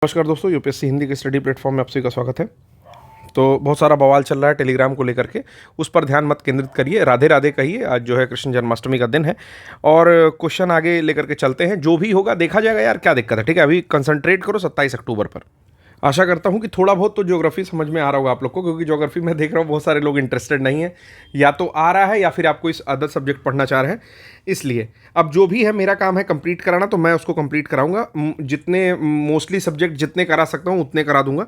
नमस्कार दोस्तों, यूपीएससी हिंदी के स्टडी प्लेटफॉर्म में आप सभी का स्वागत है। तो बहुत सारा बवाल चल रहा है टेलीग्राम को लेकर के, उस पर ध्यान मत केंद्रित करिए, राधे राधे कहिए। आज जो है कृष्ण जन्माष्टमी का दिन है और क्वेश्चन आगे लेकर के चलते हैं। जो भी होगा देखा जाएगा यार, क्या दिक्कत है। ठीक है, अभी कंसंट्रेट करो 27 अक्टूबर पर। आशा करता हूं कि थोड़ा बहुत तो ज्योग्राफी समझ में आ रहा होगा आप लोग को, क्योंकि ज्योग्राफी में देख रहा हूँ बहुत सारे लोग इंटरेस्टेड नहीं है, या तो आ रहा है या फिर आपको इस अदर सब्जेक्ट पढ़ना चाह रहे हैं। इसलिए अब जो भी है मेरा काम है कंप्लीट कराना, तो मैं उसको कंप्लीट कराऊंगा। जितने मोस्टली सब्जेक्ट जितने करा सकता हूँ उतने करा दूंगा।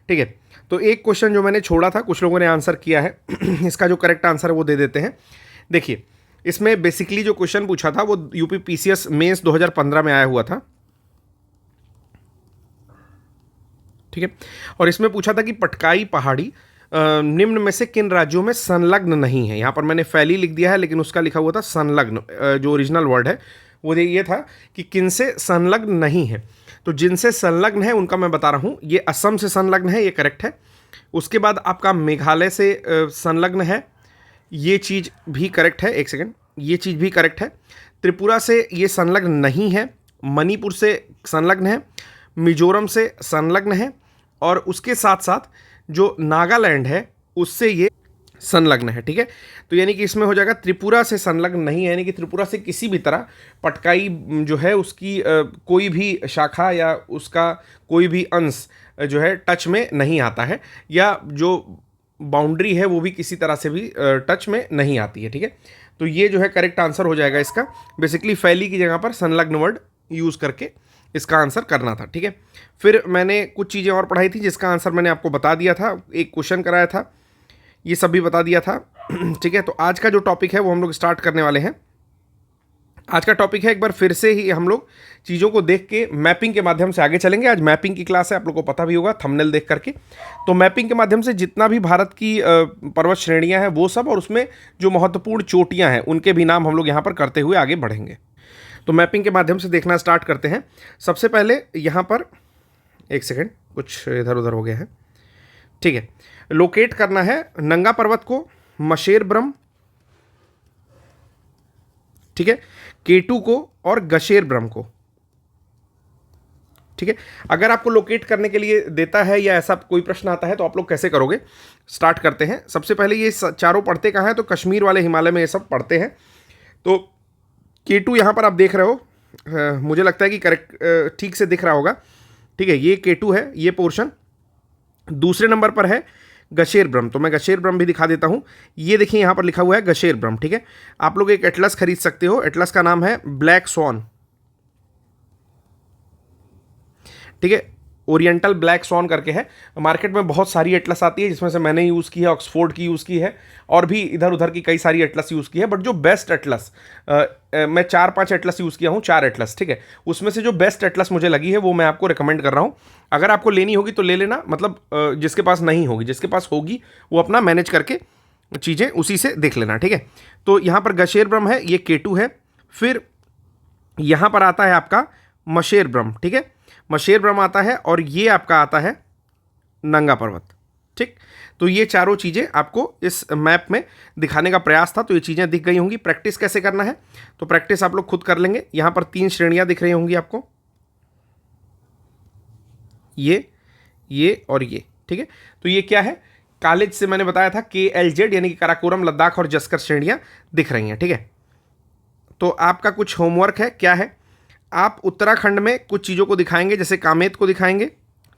ठीक है, तो एक क्वेश्चन जो मैंने छोड़ा था, कुछ लोगों ने आंसर किया है इसका जो करेक्ट आंसर है वो दे देते हैं। देखिए, इसमें बेसिकली जो क्वेश्चन पूछा था वो यूपी पीसीएस मेंस 2015 में आया हुआ था। ठीक है, और इसमें पूछा था कि पटकाई पहाड़ी निम्न में से किन राज्यों में संलग्न नहीं है। यहां पर मैंने फैली लिख दिया है, लेकिन उसका लिखा हुआ था संलग्न। जो ओरिजिनल वर्ड है वो ये था कि किन से संलग्न नहीं है। तो जिनसे संलग्न है उनका मैं बता रहा हूं। ये असम से संलग्न है, ये करेक्ट है। उसके बाद आपका मेघालय से संलग्न है, ये चीज़ भी करेक्ट है। एक सेकेंड, ये चीज़ भी करेक्ट है। त्रिपुरा से ये संलग्न नहीं है। मणिपुर से संलग्न है। मिजोरम से संलग्न है। और उसके साथ साथ जो नागालैंड है उससे ये संलग्न है। ठीक है, तो यानी कि इसमें हो जाएगा त्रिपुरा से संलग्न नहीं है, यानी कि त्रिपुरा से किसी भी तरह पटकाई जो है उसकी कोई भी शाखा या उसका कोई भी अंश जो है टच में नहीं आता है, या जो बाउंड्री है वो भी किसी तरह से भी टच में नहीं आती है। ठीक है, तो ये जो है करेक्ट आंसर हो जाएगा इसका। बेसिकली फैली की जगह पर संलग्न वर्ड यूज़ करके इसका आंसर करना था। ठीक है, फिर मैंने कुछ चीज़ें और पढ़ाई थी जिसका आंसर मैंने आपको बता दिया था। एक क्वेश्चन कराया था, ये सब भी बता दिया था। ठीक है, तो आज का जो टॉपिक है वो हम लोग स्टार्ट करने वाले हैं। आज का टॉपिक है, एक बार फिर से ही हम लोग चीज़ों को देख के मैपिंग के माध्यम से आगे चलेंगे। आज मैपिंग की क्लास है, आप लोग को पता भी होगा थंबनेल देख करके। तो मैपिंग के माध्यम से जितना भी भारत की पर्वत श्रेणियां हैं वो सब, और उसमें जो महत्वपूर्ण चोटियां हैं उनके भी नाम हम लोग यहाँ पर करते हुए आगे बढ़ेंगे। तो मैपिंग के माध्यम से देखना स्टार्ट करते हैं। सबसे पहले यहाँ पर एक सेकेंड, कुछ इधर उधर हो गया है। ठीक है, लोकेट करना है नंगा पर्वत को, मशेर ब्रह्म, ठीक है, केटू को और गशेर ब्रह्म को। ठीक है, अगर आपको लोकेट करने के लिए देता है या ऐसा कोई प्रश्न आता है तो आप लोग कैसे करोगे, स्टार्ट करते हैं। सबसे पहले ये चारों पढ़ते कहाँ हैं, तो कश्मीर वाले हिमालय में ये सब पढ़ते हैं। तो K2 यहाँ पर आप देख रहे हो, मुझे लगता है कि करेक्ट ठीक से दिख रहा होगा। ठीक है, ये K2 है, ये पोर्शन। दूसरे नंबर पर है गशेर ब्रह्म, तो मैं गशेर ब्रह्म भी दिखा देता हूँ। ये देखिए यहाँ पर लिखा हुआ है गशेर ब्रह्म। ठीक है, आप लोग एक एटलस खरीद सकते हो, एटलस का नाम है ब्लैक स्वॉन। ठीक है, ओरिएंटल ब्लैक स्वॉन करके है। मार्केट में बहुत सारी एटलस आती है, जिसमें से मैंने यूज़ की है, ऑक्सफोर्ड की यूज़ की है, और भी इधर उधर की कई सारी एटलस यूज़ की है। बट जो बेस्ट एटलस, मैं 4-5 एटलस यूज़ किया हूँ, 4 एटलस। ठीक है, उसमें से जो बेस्ट एटलस मुझे लगी है वो मैं आपको रिकमेंड कर रहा हूँ। अगर आपको लेनी होगी तो ले लेना, मतलब जिसके पास नहीं होगी, जिसके पास होगी वो अपना मैनेज करके चीज़ें उसी से देख लेना। ठीक है, तो यहाँ पर गशेर ब्रह्म है, ये K2 है। फिर यहाँ पर आता है आपका मशेर ब्रह्म। ठीक है, मशेर ब्रह्म आता है, और ये आपका आता है नंगा पर्वत। ठीक, तो ये चारों चीज़ें आपको इस मैप में दिखाने का प्रयास था। तो ये चीज़ें दिख गई होंगी। प्रैक्टिस कैसे करना है, तो प्रैक्टिस आप लोग खुद कर लेंगे। यहाँ पर 3 श्रेणियाँ दिख रही होंगी आपको, ये और ये। ठीक है, तो ये क्या है, कॉलेज से मैंने बताया था KLZ यानी कि काराकोरम, लद्दाख और जस्कर श्रेणियाँ दिख रही हैं। ठीक है, तो आपका कुछ होमवर्क है, क्या है, आप उत्तराखंड में कुछ चीज़ों को दिखाएंगे, जैसे कामेत को दिखाएंगे।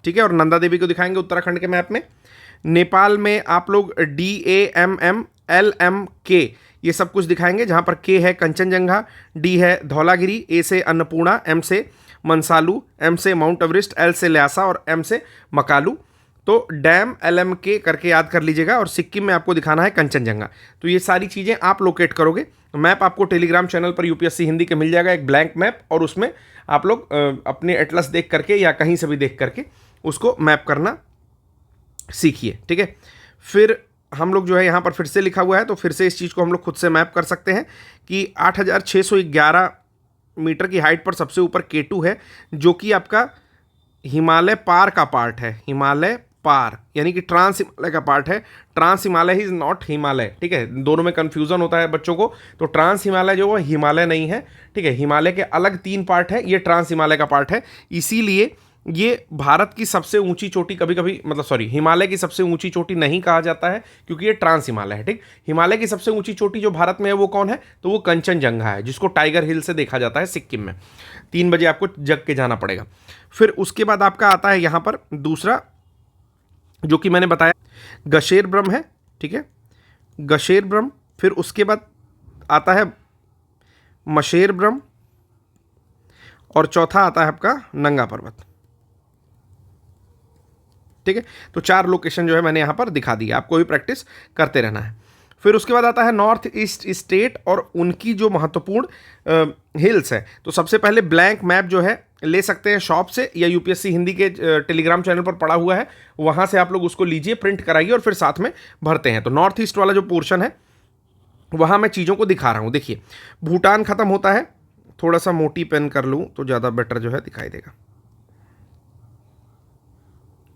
ठीक है, और नंदा देवी को दिखाएंगे उत्तराखंड के मैप में। नेपाल में आप लोग DAMM LMK ये सब कुछ दिखाएंगे, जहाँ पर K है कंचनजंगा, D है धौलागिरी, A से अन्नपूर्णा, M से मनसालू, M से माउंट एवरेस्ट, L से ल्हासा और M से मकालू। तो डैम LMK करके याद कर लीजिएगा, और सिक्किम में आपको दिखाना है कंचनजंगा। तो ये सारी चीज़ें आप लोकेट करोगे। मैप आपको टेलीग्राम चैनल पर यूपीएससी हिंदी के मिल जाएगा, एक ब्लैंक मैप, और उसमें आप लोग अपने एटलस देख करके या कहीं से भी देख करके उसको मैप करना सीखिए। ठीक है, फिर हम लोग जो है यहाँ पर फिर से लिखा हुआ है, तो फिर से इस चीज़ को हम लोग खुद से मैप कर सकते हैं कि 8611 मीटर की हाइट पर सबसे ऊपर K2 है, जो कि आपका हिमालय पार का पार्ट है। हिमालय पार यानी कि ट्रांस हिमालय का पार्ट है। Trans Himalaya is not Himalaya. ठीक है, दोनों में कन्फ्यूजन होता है बच्चों को। तो ट्रांस हिमालय जो है हिमालय नहीं है। ठीक है, हिमालय के अलग 3 पार्ट है, ये ट्रांस हिमालय का पार्ट है। इसीलिए ये भारत की सबसे ऊंची चोटी, कभी कभी मतलब सॉरी हिमालय की सबसे ऊंची चोटी नहीं कहा जाता है क्योंकि ये ट्रांस हिमालय है। ठीक, हिमालय की सबसे ऊंची चोटी जो भारत में है वो कौन है, तो वो कंचनजंगा है, जिसको टाइगर हिल से देखा जाता है सिक्किम में। 3 बजे आपको जग के जाना पड़ेगा। फिर उसके बाद आपका आता है यहाँ पर दूसरा, जो कि मैंने बताया गशेर ब्रह्म है। ठीक है, गशेर ब्रह्म। फिर उसके बाद आता है मशेर ब्रह्म, और चौथा आता है आपका नंगा पर्वत। ठीक है, तो 4 लोकेशन जो है मैंने यहां पर दिखा दी, आपको भी प्रैक्टिस करते रहना है। फिर उसके बाद आता है नॉर्थ ईस्ट स्टेट और उनकी जो महत्वपूर्ण हिल्स है। तो सबसे पहले ब्लैंक मैप जो है ले सकते हैं शॉप से, या यूपीएससी हिंदी के टेलीग्राम चैनल पर पड़ा हुआ है, वहां से आप लोग उसको लीजिए, प्रिंट कराइए और फिर साथ में भरते हैं। तो नॉर्थ ईस्ट वाला जो पोर्शन है वहां मैं चीज़ों को दिखा रहा हूं। देखिए, भूटान खत्म होता है, थोड़ा सा मोटी पेन कर लूं तो ज़्यादा बेटर जो है दिखाई देगा।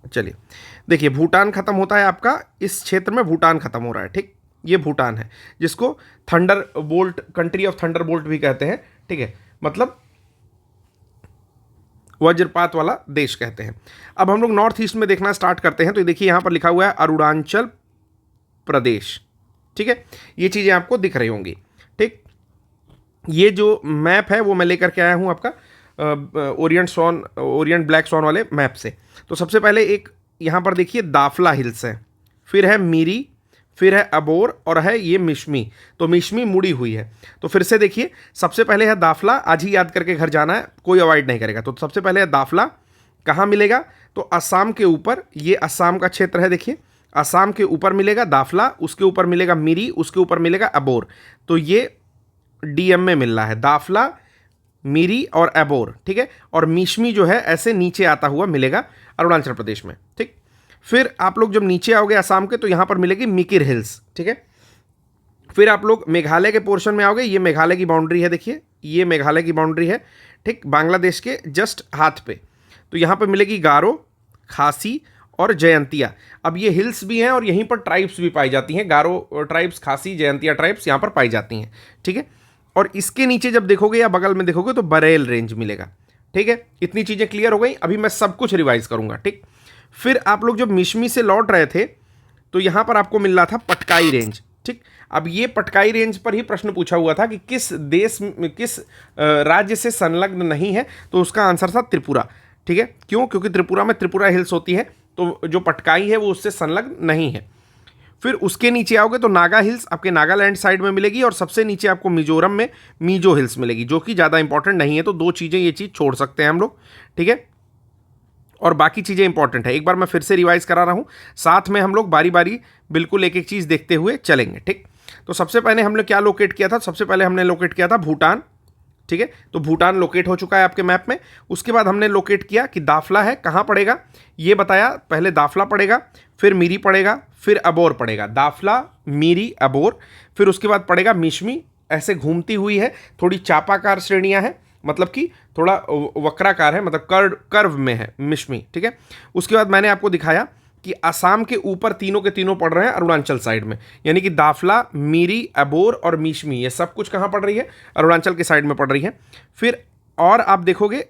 चलिए देखिए, भूटान खत्म होता है आपका, इस क्षेत्र में भूटान खत्म हो रहा है। ठीक, ये भूटान है, जिसको thunder bolt, country of thunder bolt भी कहते हैं। ठीक है, मतलब वज्रपात वाला देश कहते हैं। अब हम लोग नॉर्थ ईस्ट में देखना स्टार्ट करते हैं। तो देखिए यहां पर लिखा हुआ है अरुणाचल प्रदेश। ठीक है, ये चीज़ें आपको दिख रही होंगी। ठीक, ये जो मैप है वो मैं लेकर के आया हूँ आपका ओरिएंट ब्लैक स्वॉन वाले मैप से। तो सबसे पहले एक यहाँ पर देखिए दाफला हिल्स है, फिर है मीरी, फिर है अबोर, और है ये मिश्मी। तो मिश्मी मुड़ी हुई है। तो फिर से देखिए, सबसे पहले है दाफला, आज ही याद करके घर जाना है, कोई अवॉइड नहीं करेगा। तो सबसे पहले है दाफला, कहाँ मिलेगा, तो असम के ऊपर, ये असम का क्षेत्र है। देखिए, असम के ऊपर मिलेगा दाफला, उसके ऊपर मिलेगा मिरी, उसके ऊपर मिलेगा अबोर। तो ये डीएम में मिल रहा है, दाफला, मिरी और अबोर। ठीक है, और मिश्मी जो है ऐसे नीचे आता हुआ मिलेगा अरुणाचल प्रदेश में। ठीक, फिर आप लोग जब नीचे आओगे असम के, तो यहां पर मिलेगी मिकिर हिल्स। ठीक है, फिर आप लोग मेघालय के पोर्शन में आओगे, ये मेघालय की बाउंड्री है। देखिए, ये मेघालय की बाउंड्री है, ठीक, बांग्लादेश के जस्ट हाथ पे। तो यहां पर मिलेगी गारो, खासी और जयंतिया। अब ये हिल्स भी हैं और यहीं पर ट्राइब्स भी पाई जाती हैं, गारो ट्राइब्स, खासी, जयंतिया ट्राइब्स यहाँ पर पाई जाती हैं। ठीक है, और इसके नीचे जब देखोगे या बगल में देखोगे तो बरेल रेंज मिलेगा। ठीक है, इतनी चीज़ें क्लियर हो गई। अभी मैं सब कुछ रिवाइज करूंगा। ठीक, फिर आप लोग जब मिश्मी से लौट रहे थे तो यहां पर आपको मिल रहा था पटकाई रेंज। ठीक, अब ये पटकाई रेंज पर ही प्रश्न पूछा हुआ था कि किस देश, किस राज्य से संलग्न नहीं है, तो उसका आंसर था त्रिपुरा। ठीक है, क्यों, क्योंकि त्रिपुरा में त्रिपुरा हिल्स होती है, तो जो पटकाई है वो उससे संलग्न नहीं है। फिर उसके नीचे आओगे तो नागा हिल्स आपके नागालैंड साइड में मिलेगी, और सबसे नीचे आपको मिजोरम में मीजो हिल्स मिलेगी, जो कि ज़्यादा इंपॉर्टेंट नहीं है। तो 2 चीज़ें, ये चीज़ छोड़ सकते हैं हम लोग। ठीक है, और बाकी चीज़ें इंपॉर्टेंट है। एक बार मैं फिर से रिवाइज करा रहा हूँ, साथ में हम लोग बारी बारी बिल्कुल एक एक चीज़ देखते हुए चलेंगे। ठीक, तो सबसे पहले हमने क्या लोकेट किया था, सबसे पहले हमने लोकेट किया था भूटान। ठीक है, तो भूटान लोकेट हो चुका है आपके मैप में। उसके बाद हमने लोकेट किया कि दाफला है, कहाँ पड़ेगा, ये बताया, पहले दाफला पड़ेगा, फिर मिरी पड़ेगा, फिर अबोर पड़ेगा। दाफला, मिरी, अबोर, फिर उसके बाद पड़ेगा मिश्मी, ऐसे घूमती हुई है, थोड़ी चापाकार श्रेणियाँ हैं, मतलब कि थोड़ा वक्राकार है, मतलब कर्व में है मिश्मी। ठीक है, उसके बाद मैंने आपको दिखाया कि असम के ऊपर तीनों के तीनों पड़ रहे हैं अरुणाचल साइड में, यानी कि दाफला, मीरी, अबोर और मिश्मी, ये सब कुछ कहाँ पड़ रही है, अरुणाचल के साइड में पड़ रही है। फिर और आप देखोगे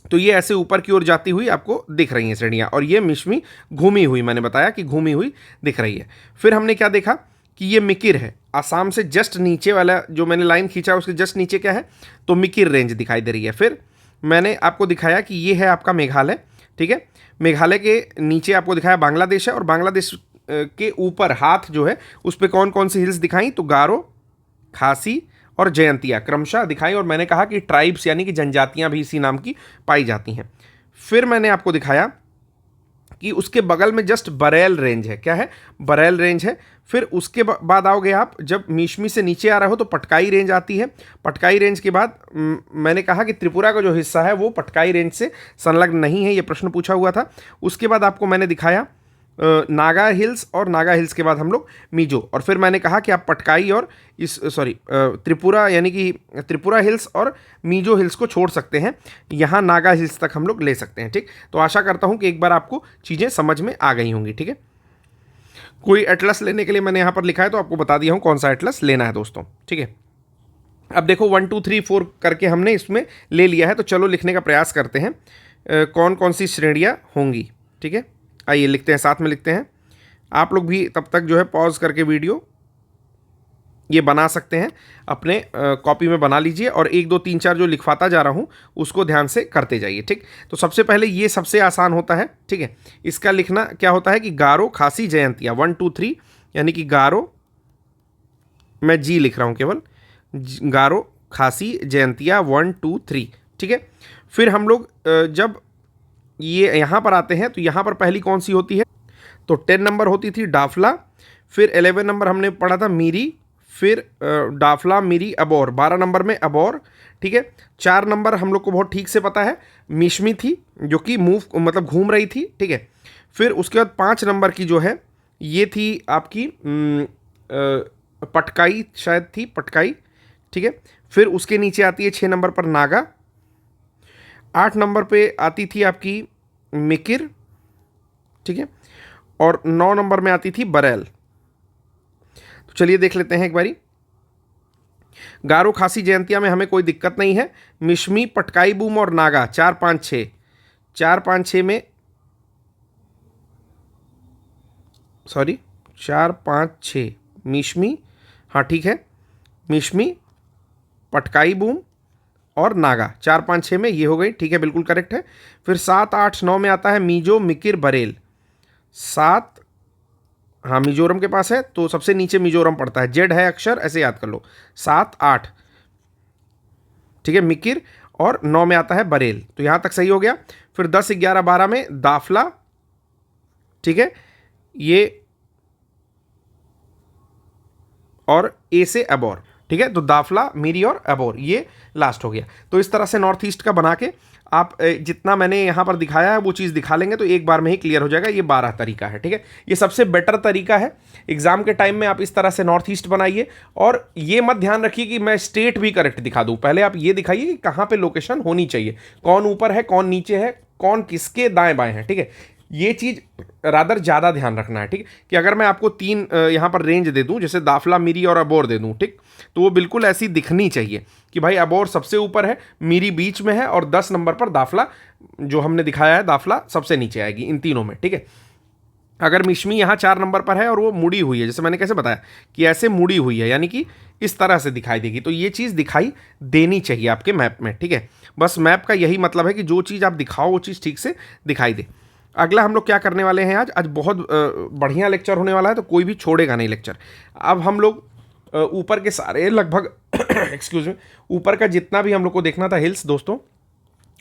तो ये ऐसे ऊपर की ओर जाती हुई आपको दिख रही हैं श्रेणियाँ, और ये मिश्मी घूमी हुई, मैंने बताया कि घूमी हुई दिख रही है। फिर हमने क्या देखा कि ये मिकिर है, असम से जस्ट नीचे वाला जो मैंने लाइन खींचा उसके जस्ट नीचे क्या है, तो मिकिर रेंज दिखाई दे रही है। फिर मैंने आपको दिखाया कि ये है आपका मेघालय। ठीक है, मेघालय के नीचे आपको दिखाया बांग्लादेश है, और बांग्लादेश के ऊपर हाथ जो है उस पर कौन कौन सी हिल्स दिखाई, तो गारो, खासी और जयंतिया क्रमशः दिखाई, और मैंने कहा कि ट्राइब्स यानी कि जनजातियां भी इसी नाम की पाई जाती हैं। फिर मैंने आपको दिखाया कि उसके बगल में जस्ट बरेल रेंज है, क्या है, बरेल रेंज है। फिर उसके बाद आओगे आप, जब मिश्मी से नीचे आ रहे हो तो पटकाई रेंज आती है। पटकाई रेंज के बाद मैंने कहा कि त्रिपुरा का जो हिस्सा है वो पटकाई रेंज से संलग्न नहीं है, ये प्रश्न पूछा हुआ था। उसके बाद आपको मैंने दिखाया नागा हिल्स, और नागा हिल्स के बाद हम लोग मीजो, और फिर मैंने कहा कि आप पटकाई और त्रिपुरा यानी कि त्रिपुरा हिल्स और मीजो हिल्स को छोड़ सकते हैं, यहाँ नागा हिल्स तक हम लोग ले सकते हैं। ठीक, तो आशा करता हूँ कि एक बार आपको चीज़ें समझ में आ गई होंगी। ठीक है, कोई एटलस लेने के लिए मैंने यहाँ पर लिखा है तो आपको बता दिया हूँ कौन सा एटलस लेना है दोस्तों। ठीक है, अब देखो 1 2 3 4 करके हमने इसमें ले लिया है, तो चलो लिखने का प्रयास करते हैं कौन कौन सी श्रेणियाँ होंगी। ठीक है, आइए लिखते हैं, साथ में लिखते हैं। आप लोग भी तब तक जो है पॉज करके वीडियो ये बना सकते हैं, अपने कॉपी में बना लीजिए और 1 2 3 4 जो लिखवाता जा रहा हूँ उसको ध्यान से करते जाइए। ठीक, तो सबसे पहले ये सबसे आसान होता है। ठीक है, इसका लिखना क्या होता है कि गारो खासी जयंतिया 1 2 3, यानी कि गारो, मैं जी लिख रहा हूँ केवल, गारो खासी जयंतिया 1 2 3। ठीक है, फिर हम लोग जब ये यहाँ पर आते हैं तो यहाँ पर पहली कौन सी होती है, तो 10 नंबर होती थी डाफला, फिर 11 नंबर हमने पढ़ा था मीरी, फिर डाफला मीरी अबोर, 12 नंबर में अबोर। ठीक है, 4 नंबर हम लोग को बहुत ठीक से पता है मिशमी थी, जो कि मूव मतलब घूम रही थी। ठीक है, फिर उसके बाद 5 नंबर की जो है ये थी आपकी पटकाई, शायद थी पटकाई। ठीक है, फिर उसके नीचे आती है 6 नंबर पर नागा, 8 नंबर पे आती थी आपकी मिकिर। ठीक है, और 9 नंबर में आती थी बरेल। तो चलिए देख लेते हैं एक बारी। गारो खासी जयंतिया में हमें कोई दिक्कत नहीं है। मिशमी, पटकाई बूम और नागा 4 5 6, 4 5 6 में, सॉरी 4 5 6 मिशमी, हाँ ठीक है, मिशमी, पटकाई बूम और नागा 4 5 6 में ये हो गई। ठीक है, बिल्कुल करेक्ट है। फिर 7 8 9 में आता है मीजो, मिकिर, बरेल। 7, हाँ मिजोरम के पास है तो सबसे नीचे मिजोरम पड़ता है, जेड है अक्षर, ऐसे याद कर लो। 7 8, ठीक है, मिकिर, और 9 में आता है बरेल। तो यहाँ तक सही हो गया। फिर 10 11 12 में दाफला। ठीक है, ये और ए से अबोर। ठीक है, तो दाफला, मीरी और अबोर, ये लास्ट हो गया। तो इस तरह से नॉर्थ ईस्ट का बना के आप जितना मैंने यहाँ पर दिखाया है वो चीज़ दिखा लेंगे तो एक बार में ही क्लियर हो जाएगा। ये 12 तरीका है। ठीक है, ये सबसे बेटर तरीका है। एग्जाम के टाइम में आप इस तरह से नॉर्थ ईस्ट बनाइए, और ये मत ध्यान रखिए कि मैं स्टेट भी करेक्ट दिखा दूँ। पहले आप ये दिखाइए कि कहाँ पे लोकेशन होनी चाहिए, कौन ऊपर है, कौन नीचे है, कौन किसके दाएं बाएं है। ठीक है, ये चीज़ रादर ज़्यादा ध्यान रखना है। ठीक, कि अगर मैं आपको 3 यहाँ पर रेंज दे दूँ, जैसे दाफला, मीरी और अबोर दे दूँ, ठीक, तो वो बिल्कुल ऐसी दिखनी चाहिए कि भाई अबोर सबसे ऊपर है, मीरी बीच में है, और 10 नंबर पर दाफला जो हमने दिखाया है दाफला सबसे नीचे आएगी इन तीनों में। ठीक है, अगर मिशमी यहाँ 4 नंबर पर है और वो मुड़ी हुई है, जैसे मैंने कैसे बताया कि ऐसे मुड़ी हुई है, यानी कि इस तरह से दिखाई देगी, तो ये चीज़ दिखाई देनी चाहिए आपके मैप में। ठीक है, बस मैप का यही मतलब है कि जो चीज़ आप दिखाओ वो चीज़ ठीक से दिखाई दे। अगला हम लोग क्या करने वाले हैं, आज बहुत बढ़िया लेक्चर होने वाला है, तो कोई भी छोड़ेगा नहीं लेक्चर। अब हम लोग ऊपर के सारे लगभग एक्सक्यूज मी, ऊपर का जितना भी हम लोग को देखना था हिल्स, दोस्तों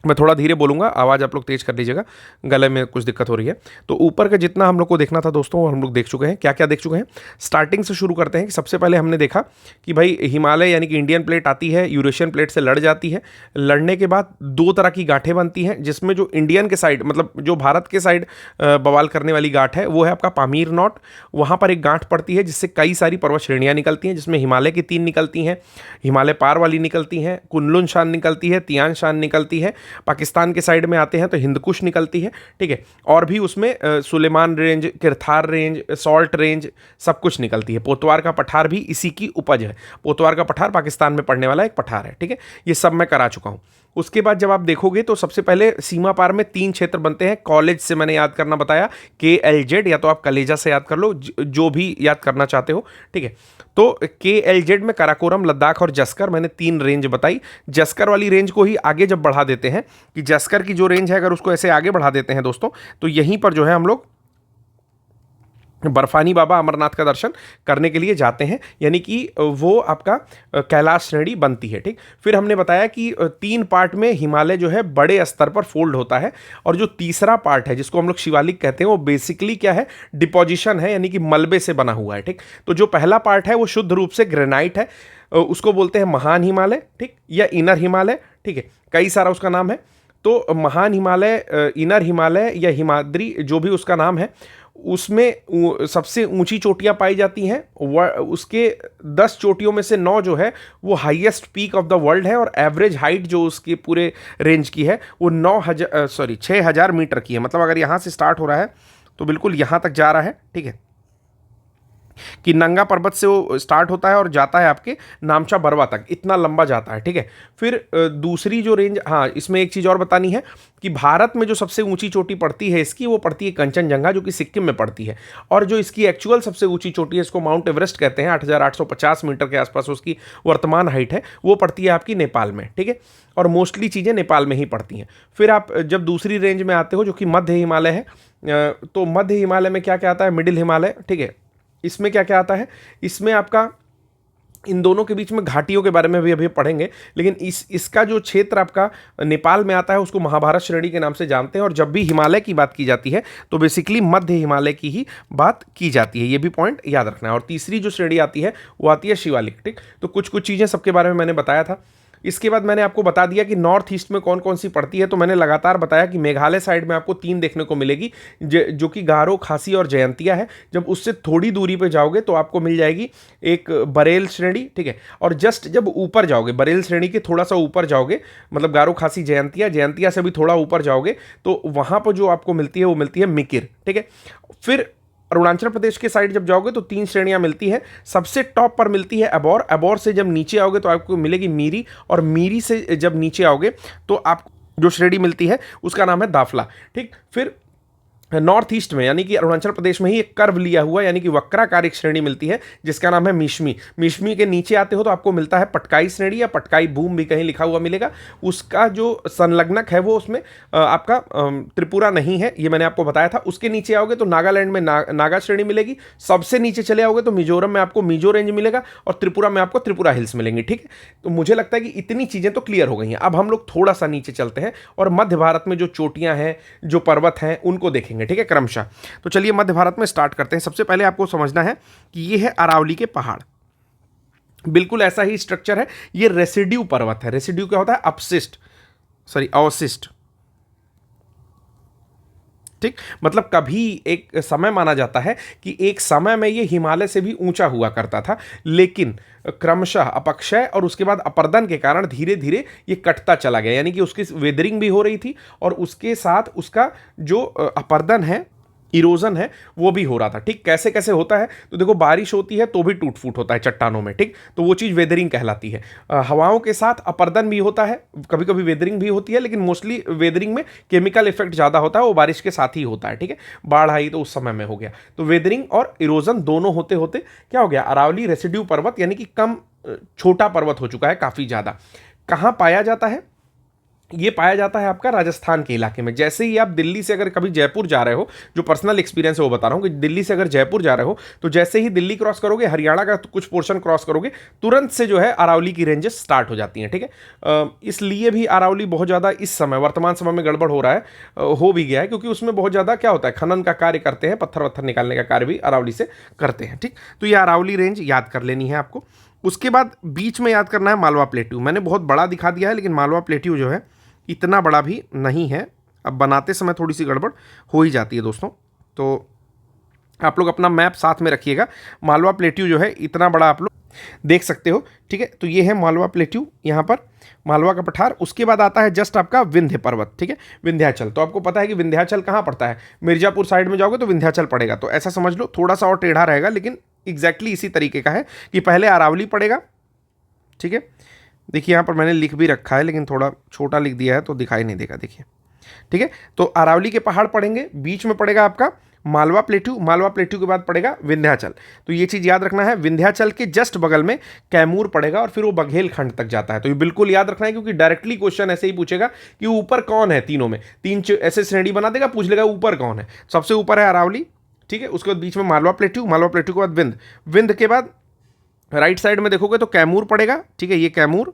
मैं थोड़ा धीरे बोलूँगा, आवाज़ आप लोग तेज़ कर लीजिएगा, गले में कुछ दिक्कत हो रही है। तो ऊपर का जितना हम लोग को देखना था दोस्तों वो हम लोग देख चुके हैं। क्या क्या देख चुके हैं, स्टार्टिंग से शुरू करते हैं। कि सबसे पहले हमने देखा कि भाई हिमालय यानी कि इंडियन प्लेट आती है, यूरेशियन प्लेट से लड़ जाती है। लड़ने के बाद 2 तरह की गांठें बनती हैं, जिसमें जो इंडियन के साइड मतलब जो भारत के साइड बवाल करने वाली गांठ है वो है आपका पामीर नॉट। वहाँ पर एक गांठ पड़ती है जिससे कई सारी पर्वत श्रेणियाँ निकलती हैं, जिसमें हिमालय की 3 निकलती हैं, हिमालय पार वाली निकलती हैं, कुनलुन शान निकलती है, तियान शान निकलती है। पाकिस्तान के साइड में आते हैं तो हिंदकुश निकलती है। ठीक है, और भी उसमें Sulaiman range, Kirthar range, salt range, सब कुछ निकलती है। पोतवार का पठार भी इसी की उपज है। पोतवार का पठार पाकिस्तान में पड़ने वाला एक पठार है। ठीक है, ये सब मैं करा चुका हूँ। उसके बाद जब आप देखोगे तो सबसे पहले सीमा पार में 3 क्षेत्र बनते हैं। कॉलेज से मैंने याद करना बताया, KLZ, या तो आप कलेजा से याद कर लो, जो भी याद करना चाहते हो। ठीक है, तो KLZ में काराकोरम, लद्दाख और जस्कर, मैंने 3 रेंज बताई। जस्कर वाली रेंज को ही आगे जब बढ़ा देते हैं, कि जस्कर की जो रेंज है अगर उसको ऐसे आगे बढ़ा देते हैं दोस्तों, तो यहीं पर जो है हम लोग बर्फानी बाबा अमरनाथ का दर्शन करने के लिए जाते हैं, यानी कि वो आपका कैलाश श्रेणी बनती है। ठीक, फिर हमने बताया कि 3 पार्ट में हिमालय जो है बड़े स्तर पर फोल्ड होता है, और जो तीसरा पार्ट है जिसको हम लोग शिवालिक कहते हैं वो बेसिकली क्या है, डिपोजिशन है, यानी कि मलबे से बना हुआ है। ठीक, तो जो पहला पार्ट है वो शुद्ध रूप से ग्रेनाइट है, उसको बोलते हैं महान हिमालय, ठीक, या इनर हिमालय। ठीक है, कई सारा उसका नाम है। तो महान हिमालय, इनर हिमालय या हिमाद्री, जो भी उसका नाम है, उसमें सबसे ऊंची चोटियां पाई जाती हैं। उसके 10 चोटियों में से 9 जो है वो highest peak of the world है, और एवरेज हाइट जो उसके पूरे रेंज की है वो 6000 मीटर की है। मतलब अगर यहाँ से स्टार्ट हो रहा है तो बिल्कुल यहाँ तक जा रहा है। ठीक है, कि नंगा पर्वत से वो स्टार्ट होता है और जाता है आपके नामचा बरवा तक, इतना लंबा जाता है, ठीक है। फिर दूसरी जो रेंज, हाँ इसमें एक चीज़ और बतानी है कि भारत में जो सबसे ऊंची चोटी पड़ती है इसकी, वो पड़ती है कंचनजंगा, जो कि सिक्किम में पड़ती है। और जो इसकी एक्चुअल सबसे ऊंची चोटी है, इसको माउंट एवरेस्ट कहते हैं, 8,850 मीटर के आसपास उसकी वर्तमान हाइट है, वो पड़ती है आपकी नेपाल में, ठीक है। और मोस्टली चीज़ें नेपाल में ही पड़ती हैं। फिर आप जब दूसरी रेंज में आते हो जो कि मध्य हिमालय है, तो मध्य हिमालय में क्या क्या आता है, मिडिल हिमालय, ठीक है। इसमें क्या क्या आता है, इसमें आपका इन दोनों के बीच में घाटियों के बारे में भी अभी पढ़ेंगे, लेकिन इसका जो क्षेत्र आपका नेपाल में आता है उसको महाभारत श्रेणी के नाम से जानते हैं। और जब भी हिमालय की बात की जाती है तो बेसिकली मध्य हिमालय की ही बात की जाती है, ये भी पॉइंट याद रखना है। और तीसरी जो श्रेणी आती है वो आती है शिवालिक, ठीक। तो कुछ कुछ चीज़ें सबके बारे में मैंने बताया था। इसके बाद मैंने आपको बता दिया कि नॉर्थ ईस्ट में कौन कौन सी पड़ती है। तो मैंने लगातार बताया कि मेघालय साइड में आपको 3 देखने को मिलेगी, जो कि गारो, खासी और जयंतिया है। जब उससे थोड़ी दूरी पे जाओगे तो आपको मिल जाएगी एक बरेल श्रेणी, ठीक है। और जस्ट जब ऊपर जाओगे, बरेल श्रेणी के थोड़ा सा ऊपर जाओगे, मतलब गारो, खासी, जयंतिया, जयंतिया से भी थोड़ा ऊपर जाओगे तो वहाँ पर जो आपको मिलती है वो मिलती है मिकिर, ठीक है। फिर अरुणाचल प्रदेश के साइड जब जाओगे तो 3 श्रेणियां मिलती है। सबसे टॉप पर मिलती है अबोर, अबोर से जब नीचे आओगे तो आपको मिलेगी मीरी, और मीरी से जब नीचे आओगे तो आपको जो श्रेणी मिलती है उसका नाम है दाफला, ठीक। फिर नॉर्थ ईस्ट में यानी कि अरुणाचल प्रदेश में ही एक कर्व लिया हुआ यानी कि वक्राकार एक श्रेणी मिलती है जिसका नाम है मिश्मी। मिश्मी के नीचे आते हो तो आपको मिलता है पटकाई श्रेणी, या पटकाई बूम भी कहीं लिखा हुआ मिलेगा। उसका जो संलग्नक है वो उसमें आपका त्रिपुरा नहीं है, ये मैंने आपको बताया था। उसके नीचे आओगे तो नागालैंड में नागा श्रेणी मिलेगी। सबसे नीचे चले आओगे तो मिजोरम में आपको मिजो रेंज मिलेगा, और त्रिपुरा में आपको त्रिपुरा हिल्स मिलेंगी, ठीक है। तो मुझे लगता है कि इतनी चीज़ें तो क्लियर हो गई हैं। अब हम लोग थोड़ा सा नीचे चलते हैं और मध्य भारत में जो चोटियां हैं, जो पर्वत हैं, उनको देखेंगे, ठीक है, क्रमशः। तो चलिए मध्य भारत में स्टार्ट करते हैं। सबसे पहले आपको समझना है कि ये है अरावली के पहाड़। बिल्कुल ऐसा ही स्ट्रक्चर है। ये रेसिड्यू पर्वत है। रेसिड्यू क्या होता है, अवशिष्ट, ठीक। मतलब कभी एक समय माना जाता है कि एक समय में ये हिमालय से भी ऊंचा हुआ करता था, लेकिन क्रमशः अपक्षय और उसके बाद अपर्दन के कारण धीरे धीरे ये कटता चला गया। यानी कि उसकी वेदरिंग भी हो रही थी और उसके साथ उसका जो अपर्दन है, इरोजन है, वो भी हो रहा था, ठीक। कैसे कैसे होता है, तो देखो बारिश होती है तो भी टूट फूट होता है चट्टानों में, ठीक। तो वो चीज़ वेदरिंग कहलाती है। हवाओं के साथ अपर्दन भी होता है, कभी कभी वेदरिंग भी होती है, लेकिन मोस्टली वेदरिंग में केमिकल इफेक्ट ज़्यादा होता है, वो बारिश के साथ ही होता है, ठीक है। बाढ़ आई तो उस समय में हो गया। तो वेदरिंग और इरोजन दोनों होते होते क्या हो गया, अरावली रेसिड्यू पर्वत यानी कि कम छोटा पर्वत हो चुका है काफ़ी ज़्यादा। कहाँ पाया जाता है, ये पाया जाता है आपका राजस्थान के इलाके में। जैसे ही आप दिल्ली से अगर कभी जयपुर जा रहे हो, जो पर्सनल एक्सपीरियंस है वो बता रहा हूँ कि दिल्ली से अगर जयपुर जा रहे हो तो जैसे ही दिल्ली क्रॉस करोगे, हरियाणा का कुछ पोर्शन क्रॉस करोगे, तुरंत से जो है अरावली की रेंजेस स्टार्ट हो जाती हैं, ठीक है। इसलिए भी अरावली बहुत ज़्यादा इस समय वर्तमान समय में गड़बड़ हो रहा है, हो भी गया है, क्योंकि उसमें बहुत ज़्यादा क्या होता है, खनन का कार्य करते हैं, पत्थर वत्थर निकालने का कार्य भी अरावली से करते हैं, ठीक। तो ये अरावली रेंज याद कर लेनी है आपको। उसके बाद बीच में याद करना है मालवा प्लेट्यू। मैंने बहुत बड़ा दिखा दिया है, लेकिन मालवा प्लेट्यू जो है इतना बड़ा भी नहीं है। अब बनाते समय थोड़ी सी गड़बड़ हो ही जाती है दोस्तों, तो आप लोग अपना मैप साथ में रखिएगा। मालवा प्लेट्यू जो है इतना बड़ा आप लोग देख सकते हो, ठीक है। तो ये है मालवा प्लेट्यू, यहाँ पर मालवा का पठार। उसके बाद आता है जस्ट आपका विंध्य पर्वत, ठीक है, विंध्याचल। तो आपको पता है कि विंध्याचल कहाँ पड़ता है, मिर्जापुर साइड में जाओगे तो विंध्याचल पड़ेगा। तो ऐसा समझ लो, थोड़ा सा और टेढ़ा रहेगा, लेकिन एग्जैक्टली इसी तरीके का है कि पहले अरावली पड़ेगा, ठीक है। देखिए यहाँ पर मैंने लिख भी रखा है, लेकिन थोड़ा छोटा लिख दिया है तो दिखाई नहीं देगा, देखिए, ठीक है। तो अरावली के पहाड़ पड़ेंगे, बीच में पड़ेगा आपका मालवा प्लेट्यू, मालवा प्लेट्यू के बाद पड़ेगा विंध्याचल। तो ये चीज़ याद रखना है। विंध्याचल के जस्ट बगल में कैमूर पड़ेगा और फिर वो बघेलखंड तक जाता है। तो ये बिल्कुल याद रखना है, क्योंकि डायरेक्टली क्वेश्चन ऐसे ही पूछेगा कि ऊपर कौन है, तीनों में तीन ऐसे श्रेणी बना देगा, पूछ लेगा ऊपर कौन है। सबसे ऊपर है अरावली, ठीक है। उसके बाद बीच में मालवा प्लेट्यू, मालवा प्लेट्यू के बाद विंध्य, विंध्य के बाद राइट साइड में देखोगे तो कैमूर पड़ेगा, ठीक है, ये कैमूर,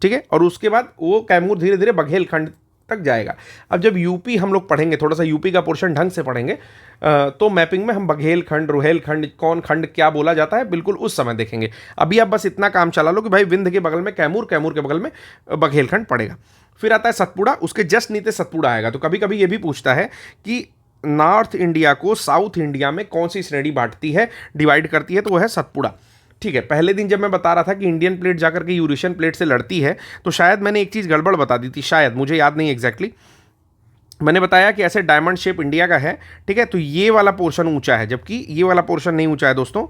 ठीक है। और उसके बाद वो कैमूर धीरे धीरे बघेलखंड तक जाएगा। अब जब यूपी हम लोग पढ़ेंगे, थोड़ा सा यूपी का पोर्शन ढंग से पढ़ेंगे, तो मैपिंग में हम बघेलखंड, रुहेलखंड, कौन खंड क्या बोला जाता है, बिल्कुल उस समय देखेंगे। अभी आप बस इतना काम चला लो कि भाई विंध्य के बगल में कैमूर, कैमूर के बगल में बघेलखंड पड़ेगा। फिर आता है सतपुड़ा, उसके जस्ट नीचे सतपुड़ा आएगा। तो कभी कभी ये भी पूछता है कि नॉर्थ इंडिया को साउथ इंडिया में कौन सी श्रेणी बांटती है, डिवाइड करती है, तो वो है सतपुड़ा, ठीक है। पहले दिन जब मैं बता रहा था कि इंडियन प्लेट जाकर के यूरेशियन प्लेट से लड़ती है, तो शायद मैंने एक चीज़ गड़बड़ बता दी थी, शायद, मुझे याद नहीं एग्जैक्टली। मैंने बताया कि ऐसे डायमंड शेप इंडिया का है, ठीक है। तो ये वाला पोर्शन ऊंचा है, जबकि ये वाला पोर्शन नहीं ऊंचा है दोस्तों।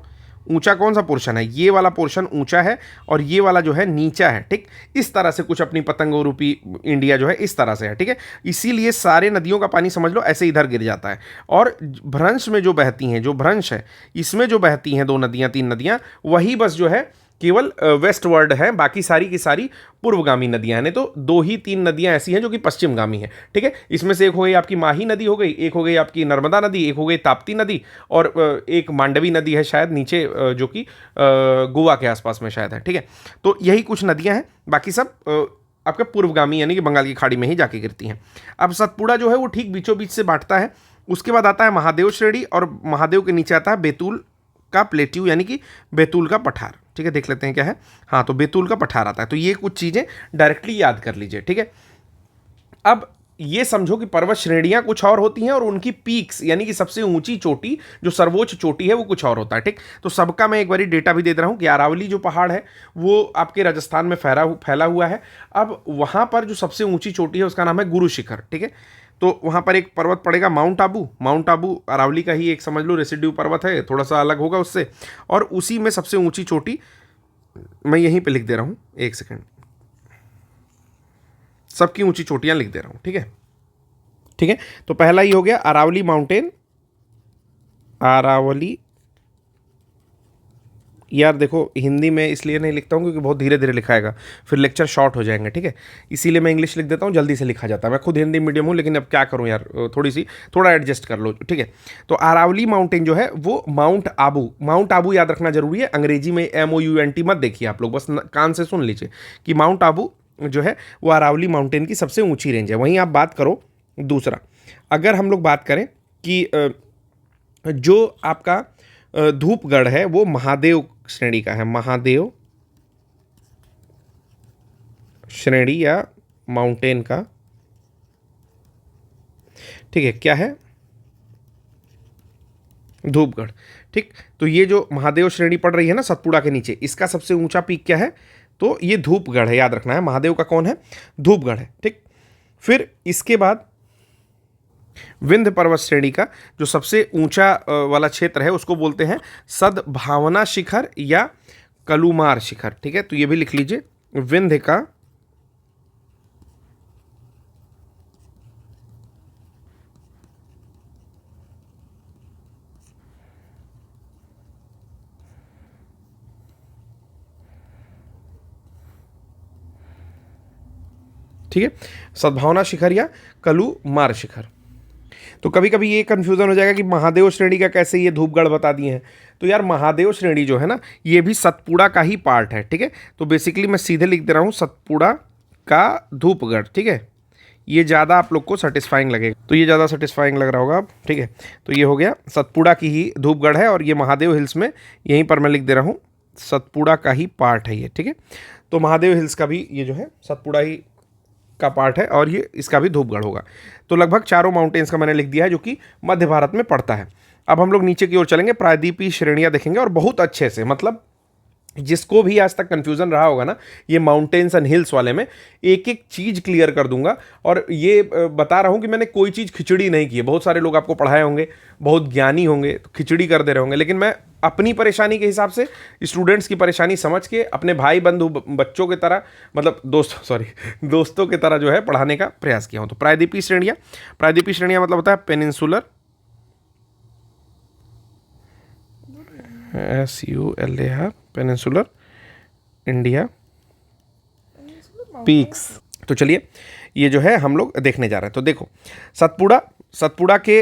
ऊंचा कौन सा पोर्शन है? ये वाला पोर्शन ऊंचा है और ये वाला जो है नीचा है, ठीक। इस तरह से कुछ अपनी पतंगों रूपी इंडिया जो है इस तरह से है, ठीक है। इसीलिए सारे नदियों का पानी समझ लो ऐसे इधर गिर जाता है। और भ्रंश में जो बहती हैं, जो भ्रंश है इसमें जो बहती हैं 2 नदियाँ 3 नदियाँ, वही बस जो है केवल वेस्ट वर्ल्ड है, बाकी सारी की सारी पूर्वगामी नदियां हैं। नहीं तो 2 ही 3 नदियां ऐसी हैं जो कि पश्चिमगामी हैं, ठीक है। इसमें से एक हो गई आपकी माही नदी, हो गई एक, हो गई आपकी नर्मदा नदी, एक हो गई ताप्ती नदी, और एक मांडवी नदी है शायद नीचे, जो कि गोवा के आसपास में शायद है, ठीक है। तो यही कुछ नदियां हैं, बाकी सब आपके पूर्वगामी यानी कि बंगाल की खाड़ी में ही जाके गिरती हैं। अब सतपुड़ा जो है वो ठीक बीचों बीच से बांटता है। उसके बाद आता है महादेव श्रेणी, और महादेव के नीचे आता है बैतूल का प्लेट्यू यानी कि बैतूल का पठार, ठीक है। देख लेते हैं क्या है। हाँ, तो बैतूल का पठार आता है। तो ये कुछ चीज़ें डायरेक्टली याद कर लीजिए, ठीक है। अब ये समझो कि पर्वत श्रेणियां कुछ और होती हैं और उनकी पीक्स यानी कि सबसे ऊंची चोटी, जो सर्वोच्च चोटी है, वो कुछ और होता है, ठीक। तो सबका मैं एक बारी डेटा भी दे रहा हूं कि अरावली जो पहाड़ है वो आपके राजस्थान में फैला हुआ है। अब वहां पर जो सबसे ऊंची चोटी है उसका नाम है गुरु शिखर, ठीक है। तो वहाँ पर एक पर्वत पड़ेगा माउंट आबू। माउंट आबू अरावली का ही एक समझ लो रेसिड्यू पर्वत है, थोड़ा सा अलग होगा उससे, और उसी में सबसे ऊंची चोटी मैं यहीं पे लिख दे रहा हूँ, एक सेकेंड, सबकी ऊंची चोटियाँ लिख दे रहा हूँ, ठीक है। ठीक है, तो पहला ही हो गया अरावली माउंटेन। अरावली, यार देखो हिंदी में इसलिए नहीं लिखता हूँ क्योंकि बहुत धीरे धीरे लिखाएगा, फिर लेक्चर शॉर्ट हो जाएंगे, ठीक है। इसीलिए मैं इंग्लिश लिख देता हूँ, जल्दी से लिखा जाता है। मैं खुद हिंदी मीडियम हूँ, लेकिन अब क्या करूँ यार, थोड़ा एडजस्ट कर लो, ठीक है। तो अरावली माउंटेन जो है वो माउंट आबू याद रखना जरूरी है। अंग्रेजी में MOUNT मत देखिए आप लोग, बस कान से सुन लीजिए कि माउंट आबू जो है वो अरावली माउंटेन की सबसे ऊँची रेंज है। वहीं आप बात करो दूसरा, अगर हम लोग बात करें कि जो आपका धूपगढ़ है वो महादेव श्रेणी का है। महादेव श्रेणी या माउंटेन का, ठीक है, क्या है? धूपगढ़, ठीक। तो ये जो महादेव श्रेणी पड़ रही है ना सतपुड़ा के नीचे, इसका सबसे ऊंचा पीक क्या है? तो ये धूपगढ़ है, याद रखना है। महादेव का कौन है? धूपगढ़ है, ठीक। फिर इसके बाद विंध्य पर्वत श्रेणी का जो सबसे ऊंचा वाला क्षेत्र है उसको बोलते हैं सद्भावना शिखर या कलुमार शिखर, ठीक है। तो ये भी लिख लीजिए, विंध्य का ठीक है, सद्भावना शिखर या कलुमार शिखर। तो कभी कभी ये कन्फ्यूज़न हो जाएगा कि महादेव श्रेणी का कैसे ये धूपगढ़ बता दिए हैं। तो यार महादेव श्रेणी जो है ना ये भी सतपुड़ा का ही पार्ट है, ठीक है। तो बेसिकली मैं सीधे लिख दे रहा हूँ सतपुड़ा का धूपगढ़, ठीक है। ये ज़्यादा आप लोग को सेटिस्फाइंग लगेगा, तो ये ज़्यादा सेटिस्फाइंग लग रहा होगा अब, ठीक है। तो ये हो गया सतपुड़ा की ही धूपगढ़ है, और ये महादेव हिल्स में यहीं पर मैं लिख दे रहा हूँ सतपुड़ा का ही पार्ट है ये, ठीक है। तो महादेव हिल्स का भी ये जो है सतपुड़ा ही का पार्ट है, और ये इसका भी धूपगढ़ होगा। तो लगभग चारों माउंटेन्स का मैंने लिख दिया है जो कि मध्य भारत में पड़ता है। अब हम लोग नीचे की ओर चलेंगे, प्रायद्वीपीय श्रेणियां देखेंगे, और बहुत अच्छे से, मतलब जिसको भी आज तक कंफ्यूजन रहा होगा ना ये माउंटेन्स एंड हिल्स वाले में, एक एक चीज़ क्लियर कर दूंगा। और ये बता रहा हूँ कि मैंने कोई चीज़ खिचड़ी नहीं की है। बहुत सारे लोग आपको पढ़ाए होंगे, बहुत ज्ञानी होंगे, तो खिचड़ी कर दे रहे होंगे, लेकिन मैं अपनी परेशानी के हिसाब से, स्टूडेंट्स की परेशानी समझ के, अपने भाई बंधु बच्चों की तरह, मतलब दोस्तों की तरह जो है पढ़ाने का प्रयास किया हूँ। तो प्रायद्वीपीय श्रेणियाँ मतलब होता है peninsular, SULA, peninsular India peaks. तो चलिए ये जो है हम लोग देखने जा रहे हैं। तो देखो सतपुड़ा के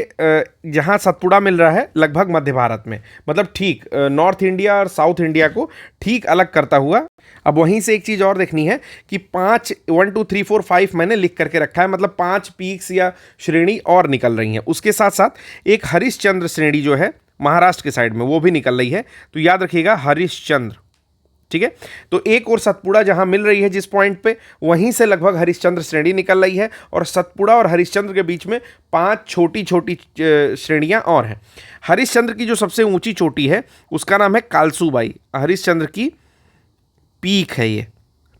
जहाँ सतपुड़ा मिल रहा है लगभग मध्य भारत में, मतलब ठीक नॉर्थ इंडिया और साउथ इंडिया को ठीक अलग करता हुआ। अब वहीं से एक चीज़ और देखनी है कि 1 2 3 4 5 मैंने लिख करके रखा है, मतलब 5 पीक्स या श्रेणी और निकल रही हैं। उसके साथ साथ एक हरिश्चंद्र श्रेणी जो है महाराष्ट्र के साइड में वो भी निकल रही है, तो याद रखिएगा हरिश्चंद्र, ठीक है। तो एक और सतपुड़ा जहां मिल रही है जिस पॉइंट पे, वहीं से लगभग हरिश्चंद्र श्रेणी निकल रही है, और सतपुड़ा और हरिश्चंद्र के बीच में 5 छोटी छोटी श्रेणियां और हैं। हरिश्चंद्र की जो सबसे ऊंची चोटी है उसका नाम है कालसूबाई, हरिश्चंद्र की पीक है ये,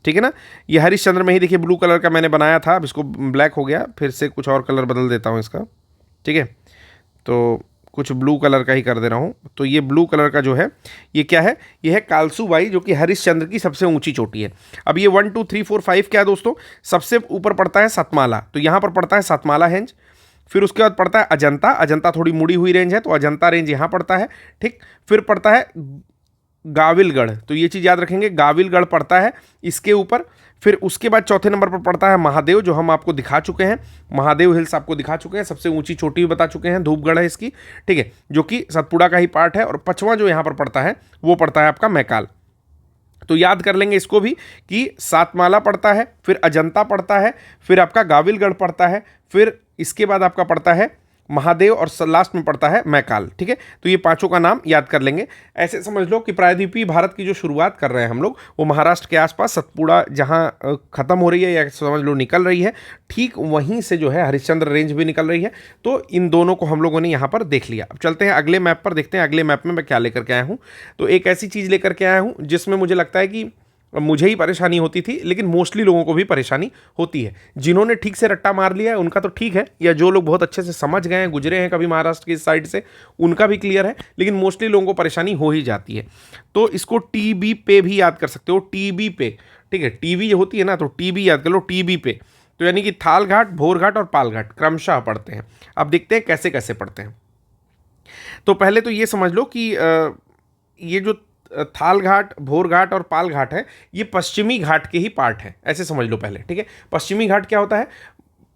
ठीक है ना। ये हरिश्चंद्र में ही देखिए ब्लू कलर का मैंने बनाया था, अब इसको ब्लैक हो गया, फिर से कुछ और कलर बदल देता हूँ इसका, ठीक है। तो कुछ ब्लू कलर का ही कर दे रहा हूँ। तो ये ब्लू कलर का जो है ये क्या है, ये है कालसू बाई, जो कि हरिश्चंद्र की सबसे ऊंची चोटी है। अब ये 1 2 3 4 5 क्या है दोस्तों, सबसे ऊपर पड़ता है सतमाला, तो यहाँ पर पड़ता है सतमाला रेंज। फिर उसके बाद पड़ता है अजंता, अजंता थोड़ी मुड़ी हुई रेंज है तो अजंता रेंज यहाँ पड़ता है, ठीक। फिर पड़ता है गाविलगढ़, तो ये चीज़ याद रखेंगे, गाविलगढ़ पड़ता है इसके ऊपर। फिर उसके बाद चौथे नंबर पर पड़ता है महादेव, जो हम आपको दिखा चुके हैं, महादेव हिल्स आपको दिखा चुके हैं, सबसे ऊंची चोटी भी बता चुके हैं, धूपगढ़ है इसकी, ठीक है, जो कि सतपुड़ा का ही पार्ट है। और पांचवा जो यहाँ पर पड़ता है वो पड़ता है आपका मैकाल। तो याद कर लेंगे इसको भी कि सातमाला पड़ता है, फिर अजंता पड़ता है, फिर आपका गाविलगढ़ पड़ता है, फिर इसके बाद आपका पड़ता है महादेव और लास्ट में पड़ता है मैकाल, ठीक है। तो ये पांचों का नाम याद कर लेंगे। ऐसे समझ लो कि प्रायद्वीपीय भारत की जो शुरुआत कर रहे हैं हम लोग, वो महाराष्ट्र के आसपास सतपुड़ा जहां खत्म हो रही है या समझ लो निकल रही है, ठीक वहीं से जो है हरिश्चंद्र रेंज भी निकल रही है। तो इन दोनों को हम लोगों ने यहाँ पर देख लिया। अब चलते हैं अगले मैप पर, देखते हैं अगले मैप में मैं क्या लेकर के आया हूँ। तो एक ऐसी चीज़ लेकर के आया हूँ जिसमें मुझे लगता है कि मुझे ही परेशानी होती थी, लेकिन मोस्टली लोगों को भी परेशानी होती है। जिन्होंने ठीक से रट्टा मार लिया है उनका तो ठीक है, या जो लोग बहुत अच्छे से समझ गए हैं, गुजरे हैं कभी महाराष्ट्र की इस साइड से, उनका भी क्लियर है, लेकिन मोस्टली लोगों को परेशानी हो ही जाती है। तो इसको टीबी पे भी याद कर सकते हो, टीबी पे, ठीक है। टीबी जो होती है ना, तो टीबी याद कर लो, टीबी पे। तो यानी कि थाल घाट, भोर घाट और पाल घाट क्रमशः पढ़ते हैं। अब देखते हैं कैसे कैसे पढ़ते हैं। तो पहले तो ये समझ लो कि ये जो थाल घाट, भोर घाट और पाल घाट है, ये पश्चिमी घाट के ही पार्ट है, ऐसे समझ लो पहले, ठीक है। पश्चिमी घाट क्या होता है,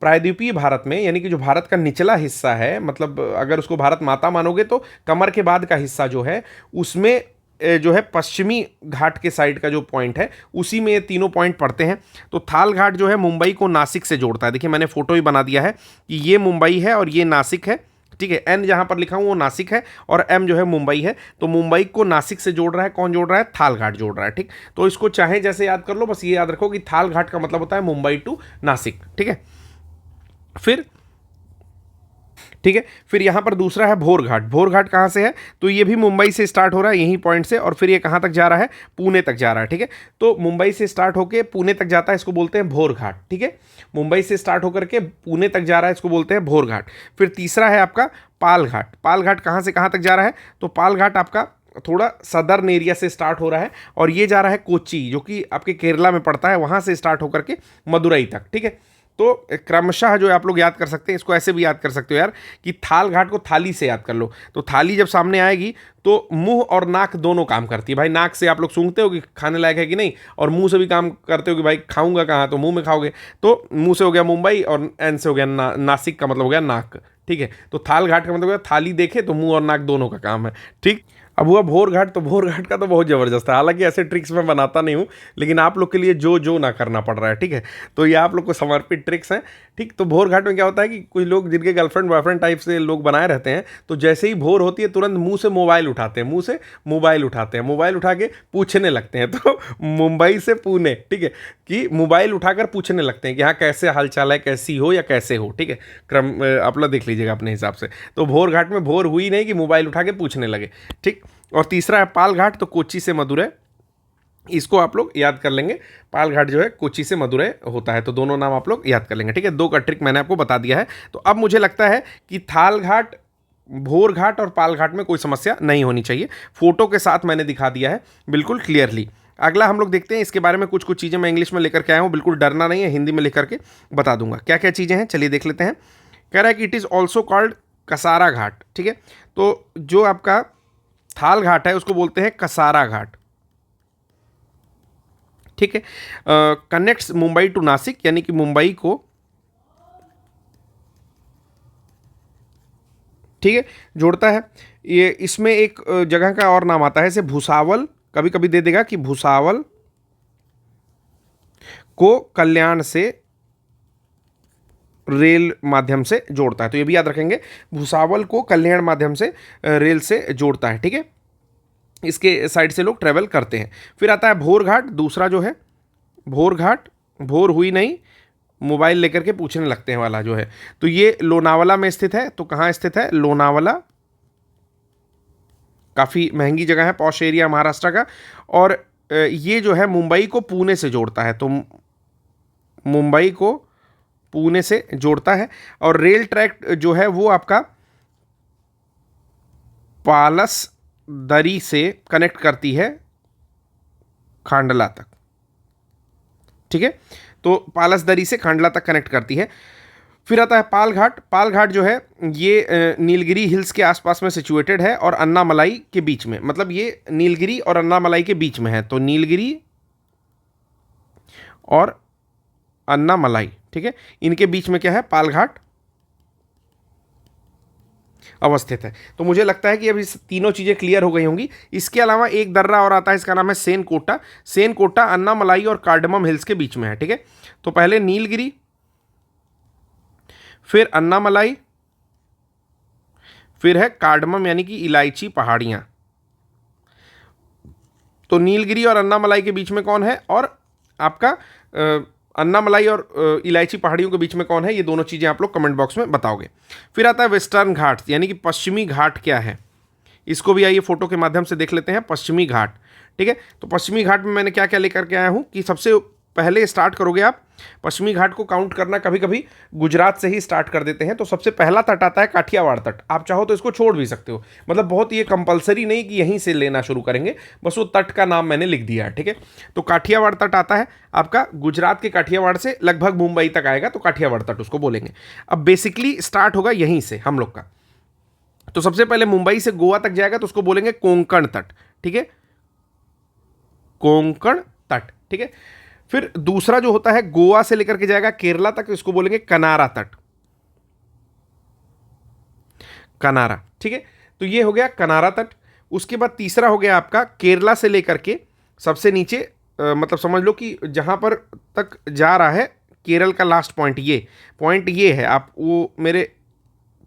प्रायद्वीपीय भारत में, यानी कि जो भारत का निचला हिस्सा है, मतलब अगर उसको भारत माता मानोगे तो कमर के बाद का हिस्सा जो है, उसमें जो है पश्चिमी घाट के साइड का जो पॉइंट है, उसी में ये तीनों पॉइंट पड़ते हैं। तो थाल घाट जो है मुंबई को नासिक से जोड़ता है। देखिए मैंने फोटो ही बना दिया है कि ये मुंबई है और ये नासिक है, ठीक है। एन जहां पर लिखा हूं वो नासिक है और एम जो है मुंबई है। तो मुंबई को नासिक से जोड़ रहा है, कौन जोड़ रहा है, थाल घाट जोड़ रहा है, ठीक। तो इसको चाहे जैसे याद कर लो, बस ये याद रखो कि थाल घाट का मतलब होता है मुंबई टू नासिक, ठीक है। फिर ठीक है, फिर यहाँ पर दूसरा है भोर घाट। भोर घाट कहाँ से है, तो ये भी मुंबई से स्टार्ट हो रहा है यहीं पॉइंट से, और फिर ये कहाँ तक जा रहा है, पुणे तक जा रहा है, ठीक है। तो मुंबई से स्टार्ट होकर पुणे तक जाता है, इसको बोलते हैं भोर घाट, ठीक है। मुंबई से स्टार्ट होकर के पुणे तक जा रहा है, इसको बोलते हैं भोर घाट। फिर तीसरा है आपका पाल घाट। पाल घाट कहाँ से कहाँ तक जा रहा है, तो पाल घाट आपका थोड़ा सदर्न एरिया से स्टार्ट हो रहा है और ये जा रहा है कोच्चि, जो कि आपके केरला में पड़ता है, वहाँ से स्टार्ट होकर के मदुरई तक, ठीक है। तो क्रमशः जो आप लोग याद कर सकते हैं, इसको ऐसे भी याद कर सकते हो यार कि थाल घाट को थाली से याद कर लो। तो थाली जब सामने आएगी तो मुंह और नाक दोनों काम करती है भाई। नाक से आप लोग सूंघते हो कि खाने लायक है कि नहीं, और मुंह से भी काम करते हो कि भाई खाऊंगा कहाँ, तो मुंह में खाओगे। तो मुंह से हो गया मुंबई और एन से हो गया नासिक का मतलब हो गया नाक, ठीक है। तो थाल घाट का मतलब हो गया थाली देखे तो मुंह और नाक दोनों का काम है, ठीक। अब हुआ भोर घाट। तो भोर घाट का तो बहुत ज़बरदस्त है, हालांकि ऐसे ट्रिक्स मैं बनाता नहीं हूँ, लेकिन आप लोग के लिए जो जो ना करना पड़ रहा है, ठीक है। तो ये आप लोग को समर्पित ट्रिक्स हैं, ठीक। तो भोर घाट में क्या होता है कि कुछ लोग जिनके गर्लफ्रेंड बॉयफ्रेंड टाइप से लोग बनाए रहते हैं, तो जैसे ही भोर होती है तुरंत मुंह से मोबाइल उठाते हैं, मुंह से मोबाइल उठाते हैं, मोबाइल उठा के पूछने लगते हैं। तो मुंबई से पुणे, ठीक है, कि मोबाइल उठाकर पूछने लगते हैं कि हाँ कैसे हाल चाल है, कैसी हो या कैसे हो, ठीक है। क्रम आप लोग देख लीजिएगा अपने हिसाब से। तो भोर घाट में भोर हुई नहीं कि मोबाइल उठा के पूछने लगे, ठीक। और तीसरा है पाल घाट, तो कोच्चि से मदुरै, इसको आप लोग याद कर लेंगे। पाल घाट जो है कोच्चि से मदुरै होता है, तो दोनों नाम आप लोग याद कर लेंगे, ठीक है। दो का ट्रिक मैंने आपको बता दिया है। तो अब मुझे लगता है कि थाल घाट, भोर घाट और पाल घाट में कोई समस्या नहीं होनी चाहिए। फोटो के साथ मैंने दिखा दिया है बिल्कुल क्लियरली। अगला हम लोग देखते हैं, इसके बारे में कुछ कुछ चीज़ें मैं इंग्लिश में लेकर के आया हूँ, बिल्कुल डरना नहीं है, हिंदी में लिख करके बता दूंगा क्या क्या चीज़ें हैं। चलिए देख लेते हैं। कह रहा है कि it is also called Kasara Ghat, ठीक है। तो जो आपका थाल घाट है उसको बोलते हैं कसारा घाट, ठीक है। कनेक्ट्स मुंबई टू नासिक, यानी कि मुंबई को, ठीक है, जोड़ता है। ये इसमें एक जगह का और नाम आता है, जैसे भुसावल, कभी कभी दे देगा कि भुसावल को कल्याण से रेल माध्यम से जोड़ता है। तो ये भी याद रखेंगे, भुसावल को कल्याण माध्यम से रेल से जोड़ता है, ठीक है। इसके साइड से लोग ट्रेवल करते हैं। फिर आता है भोर घाट, दूसरा जो है भोर घाट, भोर हुई नहीं मोबाइल लेकर के पूछने लगते हैं वाला जो है। तो ये लोनावाला में स्थित है। तो कहाँ स्थित है, लोनावाला, काफ़ी महंगी जगह है, पॉश एरिया महाराष्ट्र का। और ये जो है मुंबई को पुणे से जोड़ता है, तो मुंबई को पुणे से जोड़ता है। और रेल ट्रैक जो है वो आपका पालसदरी से कनेक्ट करती है खांडला तक, ठीक है। तो पालसदरी से खांडला तक कनेक्ट करती है। फिर आता है पालघाट। पालघाट जो है ये नीलगिरी हिल्स के आसपास में सिचुएटेड है और अन्नामलाई के बीच में, मतलब ये नीलगिरी और अन्नामलाई के बीच में है। तो नीलगिरी और अन्नामलाई, ठीक है, इनके बीच में क्या है, पालघाट अवस्थित है। तो मुझे लगता है कि अब इस तीनों चीज़ें क्लियर हो गई होंगी। इसके अलावा एक दर्रा और आता है, इसका नाम है सेनकोटा। सेनकोटा अन्नामलाई और कार्डमम हिल्स के बीच में है, ठीक है। तो पहले नीलगिरी, फिर अन्नामलाई, फिर है कार्डमम यानी कि इलायची पहाड़ियां। तो नीलगिरी और अन्नामलाई के बीच में कौन है, और आपका अन्नामलाई और इलायची पहाड़ियों के बीच में कौन है, ये दोनों चीज़ें आप लोग कमेंट बॉक्स में बताओगे। फिर आता है वेस्टर्न घाट यानी कि पश्चिमी घाट क्या है, इसको भी आइए फोटो के माध्यम से देख लेते हैं। पश्चिमी घाट, ठीक है। तो पश्चिमी घाट में मैंने क्या क्या लेकर के आया हूँ कि सबसे पहले स्टार्ट करोगे आप पश्चिमी घाट को काउंट करना, कभी कभी गुजरात से ही स्टार्ट कर देते हैं। तो सबसे पहला तट आता है काठियावाड़ तट। आप चाहो तो इसको छोड़ भी सकते हो, मतलब बहुत ये कंपलसरी नहीं कि यहीं से लेना शुरू करेंगे, बस वो तट का नाम मैंने लिख दिया है, ठीक है। तो काठियावाड़ तट आता है आपका गुजरात के काठियावाड़ से लगभग मुंबई तक आएगा, तो काठियावाड़ तट उसको बोलेंगे। अब बेसिकली स्टार्ट होगा यहीं से हम लोग का। तो सबसे पहले मुंबई से गोवा तक जाएगा तो उसको बोलेंगे कोंकण तट, ठीक है, कोंकण तट, ठीक है। फिर दूसरा जो होता है गोवा से लेकर के जाएगा केरला तक, इसको बोलेंगे कनारा तट, कनारा, ठीक है। तो ये हो गया कनारा तट। उसके बाद तीसरा हो गया आपका केरला से लेकर के सबसे नीचे, मतलब समझ लो कि जहां पर तक जा रहा है केरल का लास्ट पॉइंट ये है। आप वो मेरे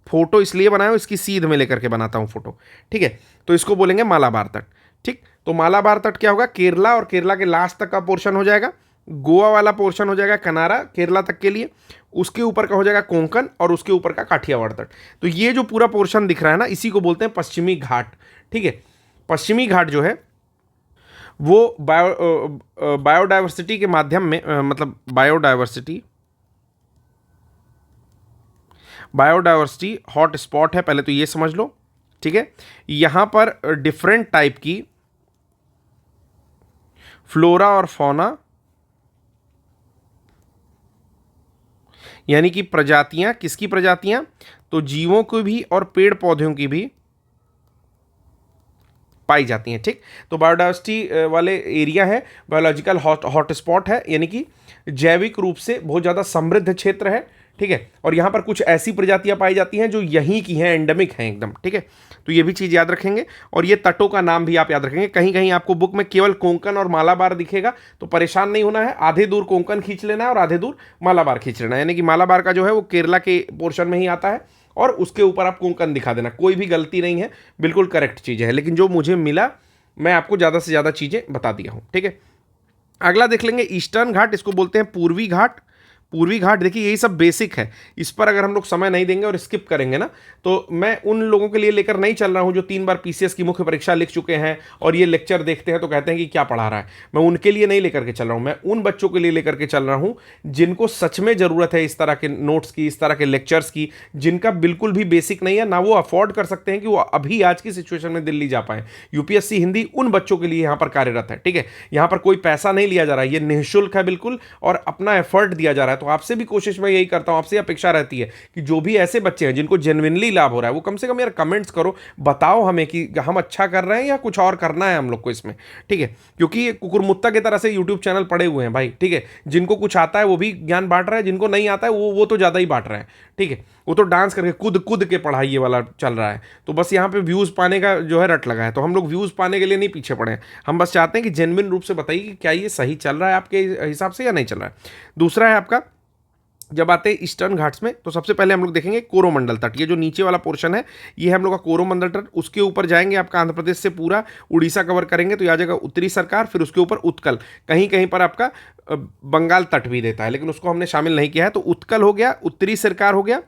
फोटो इसलिए बनाए हो, इसकी सीध में लेकर के बनाता हूं फोटो, ठीक है। तो इसको बोलेंगे मालाबार तट, ठीक। तो मालाबार तट क्या होगा, केरला और केरला के लास्ट तक का पोर्शन हो जाएगा। गोवा वाला पोर्शन हो जाएगा कनारा केरला तक के लिए, उसके ऊपर का हो जाएगा कोंकण और उसके ऊपर का काठियावाड़ तट। तो ये जो पूरा पोर्शन दिख रहा है ना, इसी को बोलते हैं पश्चिमी घाट, ठीक है। पश्चिमी घाट जो है वो बायोडाइवर्सिटी के माध्यम में, मतलब बायोडाइवर्सिटी हॉट स्पॉट है, पहले तो ये समझ लो, ठीक है। यहां पर डिफरेंट टाइप की फ्लोरा और फौना यानी कि प्रजातियां, किसकी प्रजातियां, तो जीवों की भी और पेड़ पौधों की भी पाई जाती हैं, ठीक। तो बायोडाइवर्सिटी वाले एरिया है, बायोलॉजिकल हॉटस्पॉट है, यानी कि जैविक रूप से बहुत ज़्यादा समृद्ध क्षेत्र है, ठीक है। और यहाँ पर कुछ ऐसी प्रजातियां पाई जाती हैं जो यहीं की हैं, एंडेमिक हैं एकदम, ठीक है। तो ये भी चीज़ याद रखेंगे। और ये तटों का नाम भी आप याद रखेंगे। कहीं कहीं आपको बुक में केवल कोंकण और मालाबार दिखेगा, तो परेशान नहीं होना है, आधे दूर कोंकण खींच लेना है और आधे दूर मालाबार खींच लेना है। यानी कि मालाबार का जो है वो केरला के पोर्शन में ही आता है और उसके ऊपर आप कोंकण दिखा देना, कोई भी गलती नहीं है, बिल्कुल करेक्ट चीज़ है। लेकिन जो मुझे मिला मैं आपको ज़्यादा से ज़्यादा चीज़ें बता दिया हूँ, ठीक है। अगला देख लेंगे ईस्टर्न घाट, इसको बोलते हैं पूर्वी घाट। पूर्वी घाट देखिए यही सब बेसिक है, इस पर अगर हम लोग समय नहीं देंगे और स्किप करेंगे ना, तो मैं उन लोगों के लिए लेकर नहीं चल रहा हूं जो 3 बार पीसीएस की मुख्य परीक्षा लिख चुके हैं और ये लेक्चर देखते हैं तो कहते हैं कि क्या पढ़ा रहा है। मैं उनके लिए नहीं लेकर के चल रहा हूं, मैं उन बच्चों के लिए लेकर के चल रहा हूं जिनको सच में ज़रूरत है इस तरह के नोट्स की, इस तरह के लेक्चर्स की, जिनका बिल्कुल भी बेसिक नहीं है, ना वो अफोर्ड कर सकते हैं कि वो अभी आज की सिचुएशन में दिल्ली जा पाए। यूपीएससी हिंदी उन बच्चों के लिए यहाँ पर कार्यरत है, ठीक है। यहाँ पर कोई पैसा नहीं लिया जा रहा है, ये निःशुल्क है बिल्कुल, और अपना एफर्ट दिया जा रहा है। तो आपसे भी कोशिश मैं यही करता हूं, आपसे अपेक्षा रहती है कि जो भी ऐसे बच्चे हैं जिनको जेन्युइनली लाभ हो रहा है, वो कम से कम यार कमेंट्स करो, बताओ हमें कि हम अच्छा कर रहे हैं या कुछ और करना है हम लोग को इसमें, ठीक है। क्योंकि ये कुकुरमुत्ता की तरह से यूट्यूब चैनल पड़े हुए हैं भाई, ठीक है। जिनको कुछ आता है वो भी ज्ञान बांट रहा है, जिनको नहीं आता है वो तो ज़्यादा ही बांट रहे हैं, ठीक है। वो तो डांस करके कूद कूद के पढ़ाई ये वाला चल रहा है। तो बस यहाँ पे व्यूज़ पाने का जो है रट लगा है, तो हम लोग व्यूज़ पाने के लिए नहीं पीछे पड़े हैं, हम बस चाहते हैं कि जेन्युइन रूप से बताइए कि क्या ये सही चल रहा है आपके हिसाब से या नहीं चल रहा है। दूसरा है आपका, जब आते हैं ईस्टर्न घाट्स में, तो सबसे पहले हम लोग देखेंगे कोरोमंडल तट। ये जो नीचे वाला पोर्शन है ये है हम लोग का कोरोमंडल तट। उसके ऊपर जाएंगे आपका आंध्र प्रदेश से पूरा उड़ीसा कवर करेंगे तो आ जाएगा उत्तरी सरकार, फिर उसके ऊपर उत्कल, कहीं कहीं पर आपका बंगाल तट भी देता है लेकिन उसको हमने शामिल नहीं किया है। तो उत्कल हो गया, उत्तरी सरकार हो गया,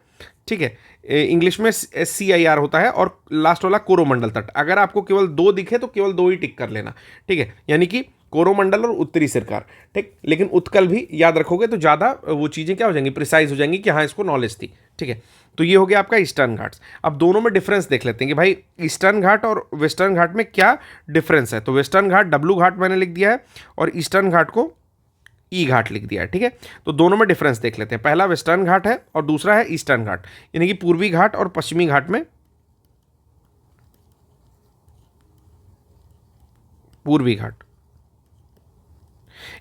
ठीक है। इंग्लिश में SCIR होता है, और लास्ट वाला कोरोमंडल तट। अगर आपको केवल 2 दिखे तो केवल 2 ही टिक कर लेना, ठीक है। यानी कि कोरोमंडल और उत्तरी सिरकार, ठीक। लेकिन उत्कल भी याद रखोगे तो ज़्यादा वो चीज़ें क्या हो जाएंगी, प्रिसाइज हो जाएंगी कि हाँ इसको नॉलेज थी, ठीक है। तो ये हो गया आपका ईस्टर्न घाट्स। अब दोनों में डिफरेंस देख लेते हैं कि भाई ईस्टर्न घाट और वेस्टर्न घाट में क्या डिफरेंस है। तो वेस्टर्न घाट डब्लू घाट मैंने लिख दिया है और ईस्टर्न घाट को ई घाट लिख दिया है, ठीक है। तो दोनों में डिफरेंस देख लेते हैं। पहला वेस्टर्न घाट है और दूसरा है ईस्टर्न घाट, यानी कि पूर्वी घाट और पश्चिमी घाट में, पूर्वी घाट,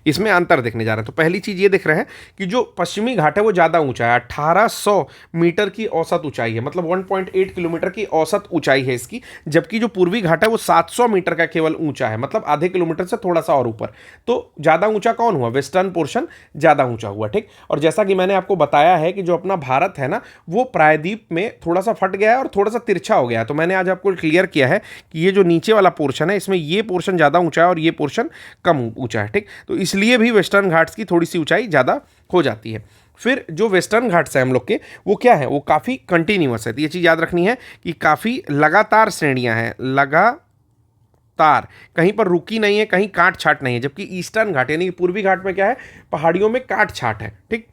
इसमें अंतर देखने जा रहे हैं। तो पहली चीज ये देख रहे हैं कि जो पश्चिमी घाट है वो ज्यादा ऊंचा है, 1800 मीटर की औसत ऊंचाई है, मतलब 1.8 किलोमीटर की औसत ऊंचाई है इसकी। जबकि जो पूर्वी घाट है वो 700 मीटर का केवल ऊंचा है, मतलब आधे किलोमीटर से थोड़ा सा और ऊपर। तो ज्यादा ऊंचा कौन हुआ, वेस्टर्न पोर्शन ज्यादा ऊंचा हुआ, ठीक। और जैसा कि मैंने आपको बताया है कि जो अपना भारत है ना वो प्रायद्वीप में थोड़ा सा फट गया है और थोड़ा सा तिरछा हो गया है। तो मैंने आज आपको क्लियर किया है कि ये जो नीचे वाला पोर्शन है इसमें ये पोर्शन ज्यादा ऊंचा है और ये पोर्शन कम ऊंचा है, ठीक। तो इसलिए भी वेस्टर्न घाट्स की थोड़ी सी ऊंचाई ज़्यादा हो जाती है। फिर जो वेस्टर्न घाट्स हैं हम लोग के, वो क्या है, वो काफ़ी कंटिन्यूअस है। तो ये चीज़ याद रखनी है कि काफ़ी लगातार श्रेणियां हैं, लगातार, कहीं पर रुकी नहीं है, कहीं काट छाट नहीं है। जबकि ईस्टर्न घाट यानी कि पूर्वी घाट में क्या है, पहाड़ियों में काट छाट है, ठीक।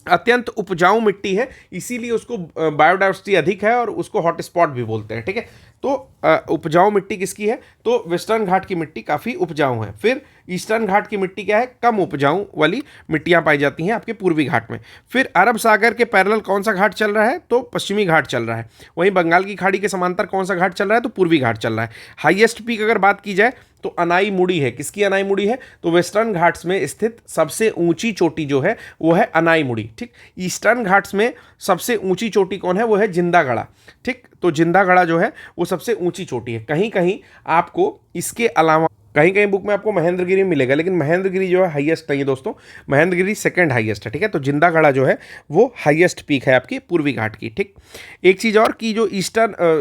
अत्यंत उपजाऊ मिट्टी है, इसीलिए उसको बायोडाइवर्सिटी अधिक है और उसको हॉटस्पॉट भी बोलते हैं, ठीक है। तो उपजाऊ मिट्टी किसकी है, तो वेस्टर्न घाट की मिट्टी काफ़ी उपजाऊ है। फिर ईस्टर्न घाट की मिट्टी क्या है, कम उपजाऊ वाली मिट्टियां पाई जाती हैं आपके पूर्वी घाट में। फिर अरब सागर के पैरेलल कौन सा घाट चल रहा है, तो पश्चिमी घाट चल रहा है। वहीं बंगाल की खाड़ी के समांतर कौन सा घाट चल रहा है, तो पूर्वी घाट चल रहा है। हाईएस्ट पीक अगर बात की जाए तो अनाई मुड़ी है। किसकी अनाई मुड़ी है, तो वेस्टर्न घाट्स में स्थित सबसे ऊंची चोटी जो है वो है अनाई मुड़ी, ठीक। ईस्टर्न घाट्स में सबसे ऊंची चोटी कौन है, वो है जिंदागढ़ा, ठीक। तो जिंदागढ़ा जो है वो सबसे ऊंची चोटी है। कहीं कहीं आपको इसके अलावा कहीं कहीं बुक में आपको महेंद्रगिरी मिलेगा, लेकिन महेंद्रगिरी जो है हाईएस्ट नहीं है दोस्तों, महेंद्रगिरी सेकंड हाईएस्ट है, ठीक है। तो जिंदागढ़ा जो है वो हाईएस्ट पीक है आपकी पूर्वी घाट की, ठीक। एक चीज़ और कि जो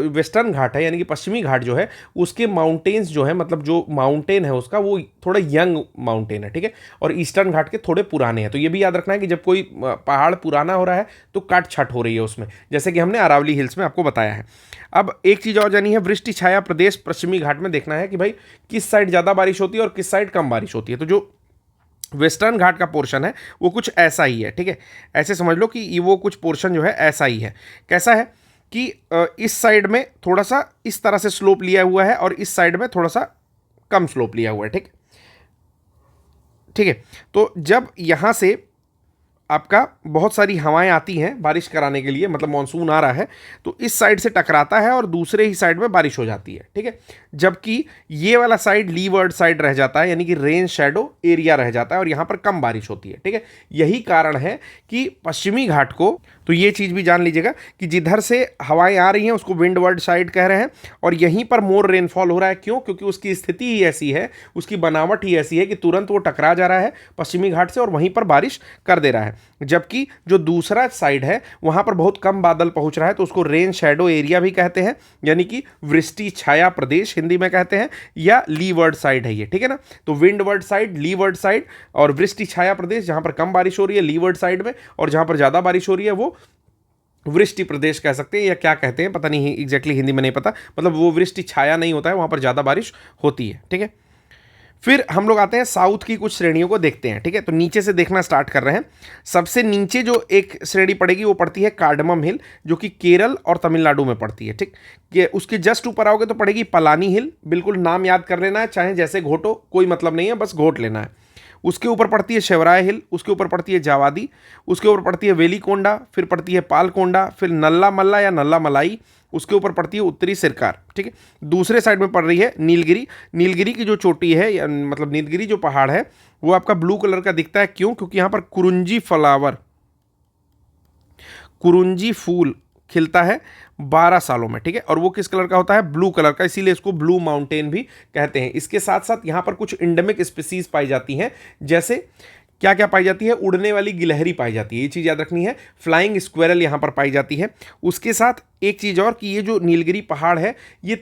वेस्टर्न घाट है यानी कि पश्चिमी घाट जो है उसके माउंटेन्स जो है, मतलब जो माउंटेन है उसका वो थोड़ा यंग माउंटेन है, ठीक है। और ईस्टर्न घाट के थोड़े पुराने हैं। तो ये भी याद रखना है कि जब कोई पहाड़ पुराना हो रहा है तो काट छाट हो रही है उसमें, जैसे कि हमने अरावली हिल्स में आपको बताया है। अब एक चीज़ और जानी है, वृष्टि छाया प्रदेश पश्चिमी घाट में देखना है कि भाई किस साइड ज़्यादा बारिश होती है और किस साइड कम बारिश होती है। तो जो वेस्टर्न घाट का पोर्शन है वो कुछ ऐसा ही है, ठीक है। ऐसे समझ लो कि वो कुछ पोर्शन जो है ऐसा ही है। कैसा है कि इस साइड में थोड़ा सा इस तरह से स्लोप लिया हुआ है और इस साइड में थोड़ा सा कम स्लोप लिया हुआ है, ठीक, ठीक है। तो जब यहाँ से आपका बहुत सारी हवाएं आती हैं बारिश कराने के लिए, मतलब मानसून आ रहा है तो इस साइड से टकराता है और दूसरे ही साइड में बारिश हो जाती है, ठीक है। जबकि ये वाला साइड लीवर्ड साइड रह जाता है, यानी कि रेन शैडो एरिया रह जाता है और यहाँ पर कम बारिश होती है, ठीक है। यही कारण है कि पश्चिमी घाट को, तो ये चीज़ भी जान लीजिएगा कि जिधर से हवाएं आ रही हैं उसको विंडवर्ड साइड कह रहे हैं और यहीं पर मोर रेनफॉल हो रहा है। क्यों, क्योंकि उसकी स्थिति ही ऐसी है, उसकी बनावट ही ऐसी है कि तुरंत वो टकरा जा रहा है पश्चिमी घाट से और वहीं पर बारिश कर दे रहा है। जबकि जो दूसरा साइड है वहां पर बहुत कम बादल पहुंच रहा है, तो उसको रेन शैडो एरिया भी कहते हैं, यानी कि वृष्टि छाया प्रदेश हिंदी में कहते हैं, या लीवर्ड साइड है ये, ठीक है ना। तो विंडवर्ड साइड, लीवर्ड साइड और वृष्टि छाया प्रदेश, जहां पर कम बारिश हो रही है लीवर्ड साइड में और जहां पर ज्यादा बारिश हो रही है वो वृष्टि प्रदेश कह सकते हैं या क्या कहते हैं पता नहीं, एग्जैक्टली हिंदी में नहीं पता, मतलब वो वृष्टि छाया नहीं होता है, वहां पर ज्यादा बारिश होती है, ठीक है। फिर हम लोग आते हैं साउथ की कुछ श्रेणियों को देखते हैं, ठीक है। तो नीचे से देखना स्टार्ट कर रहे हैं। सबसे नीचे जो एक श्रेणी पड़ेगी वो पड़ती है कार्डमम हिल, जो कि केरल और तमिलनाडु में पड़ती है, ठीक। कि उसके जस्ट ऊपर आओगे तो पड़ेगी पलानी हिल, बिल्कुल नाम याद कर लेना है, चाहे जैसे घोटो कोई मतलब नहीं है, बस घोट लेना है। उसके ऊपर पड़ती है शिवराय हिल, उसके ऊपर पड़ती है जावादी, उसके ऊपर पड़ती है वेलीकोंडा, फिर पड़ती है पालकोंडा, फिर नल्ला मल्ला या नल्ला मलाई, उसके ऊपर पड़ती है उत्तरी सिरकार, ठीक है। दूसरे साइड में पड़ रही है नीलगिरी। नीलगिरी की जो चोटी है या मतलब नीलगिरी जो पहाड़ है वो आपका ब्लू कलर का दिखता है। क्यों, क्योंकि यहाँ पर कुरुंजी फूल खिलता है 12 सालों में, ठीक है। और वो किस कलर का होता है, ब्लू कलर का, इसीलिए इसको ब्लू माउंटेन भी कहते हैं। इसके साथ साथ यहाँ पर कुछ इंडेमिक स्पीसीज पाई जाती हैं, जैसे क्या क्या पाई जाती है, उड़ने वाली गिलहरी पाई जाती है, ये चीज़ याद रखनी है। फ्लाइंग स्क्वेरल यहाँ पर पाई जाती है। उसके साथ एक चीज़ और कि ये जो नीलगिरी पहाड़ है ये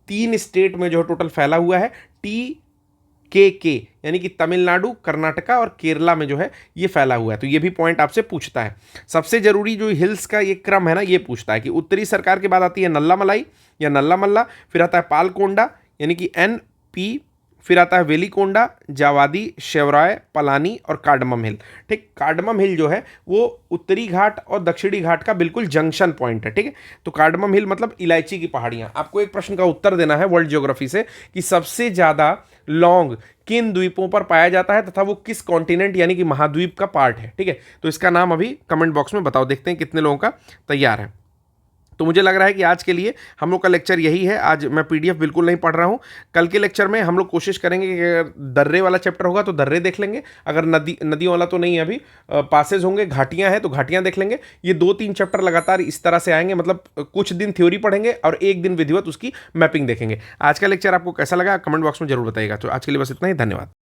3 स्टेट में जो टोटल फैला हुआ है, TKK यानी कि तमिलनाडु, कर्नाटका और केरला में जो है ये फैला हुआ है। तो ये भी पॉइंट आपसे पूछता है। सबसे जरूरी जो हिल्स का ये क्रम है ना, ये पूछता है कि उत्तरी सरकार के बाद आती है नल्ला मलाई या नल्ला मल्ला, फिर आता है पालकोंडा यानी कि NP फिर आता है वेलिकोंडा, जावादी, शेवराय, पलानी और कार्डमम हिल। ठीक, कार्डमम हिल जो है वो उत्तरी घाट और दक्षिणी घाट का बिल्कुल जंक्शन पॉइंट है। ठीक है, तो कार्डमम हिल मतलब इलायची की पहाड़ियां। आपको एक प्रश्न का उत्तर देना है वर्ल्ड ज्योग्राफी से कि सबसे ज्यादा लौंग किन द्वीपों पर पाया जाता है तथा वो किस कॉन्टिनेंट यानी कि महाद्वीप का पार्ट है। ठीक है, तो इसका नाम अभी कमेंट बॉक्स में बताओ, देखते हैं कितने लोगों का तैयार है। तो मुझे लग रहा है कि आज के लिए हम लोग का लेक्चर यही है। आज मैं पीडीएफ बिल्कुल नहीं पढ़ रहा हूँ। कल के लेक्चर में हम लोग कोशिश करेंगे कि अगर दर्रे वाला चैप्टर होगा तो दर्रे देख लेंगे, अगर नदियों वाला तो नहीं है अभी, पासेज होंगे, घाटियाँ हैं तो घाटियाँ देख लेंगे। ये 2-3 चैप्टर लगातार इस तरह से आएंगे, मतलब कुछ दिन थ्योरी पढ़ेंगे और एक दिन विधिवत उसकी मैपिंग देखेंगे। आज का लेक्चर आपको कैसा लगा कमेंट बॉक्स में जरूर बताइएगा। तो आज के लिए बस इतना ही, धन्यवाद।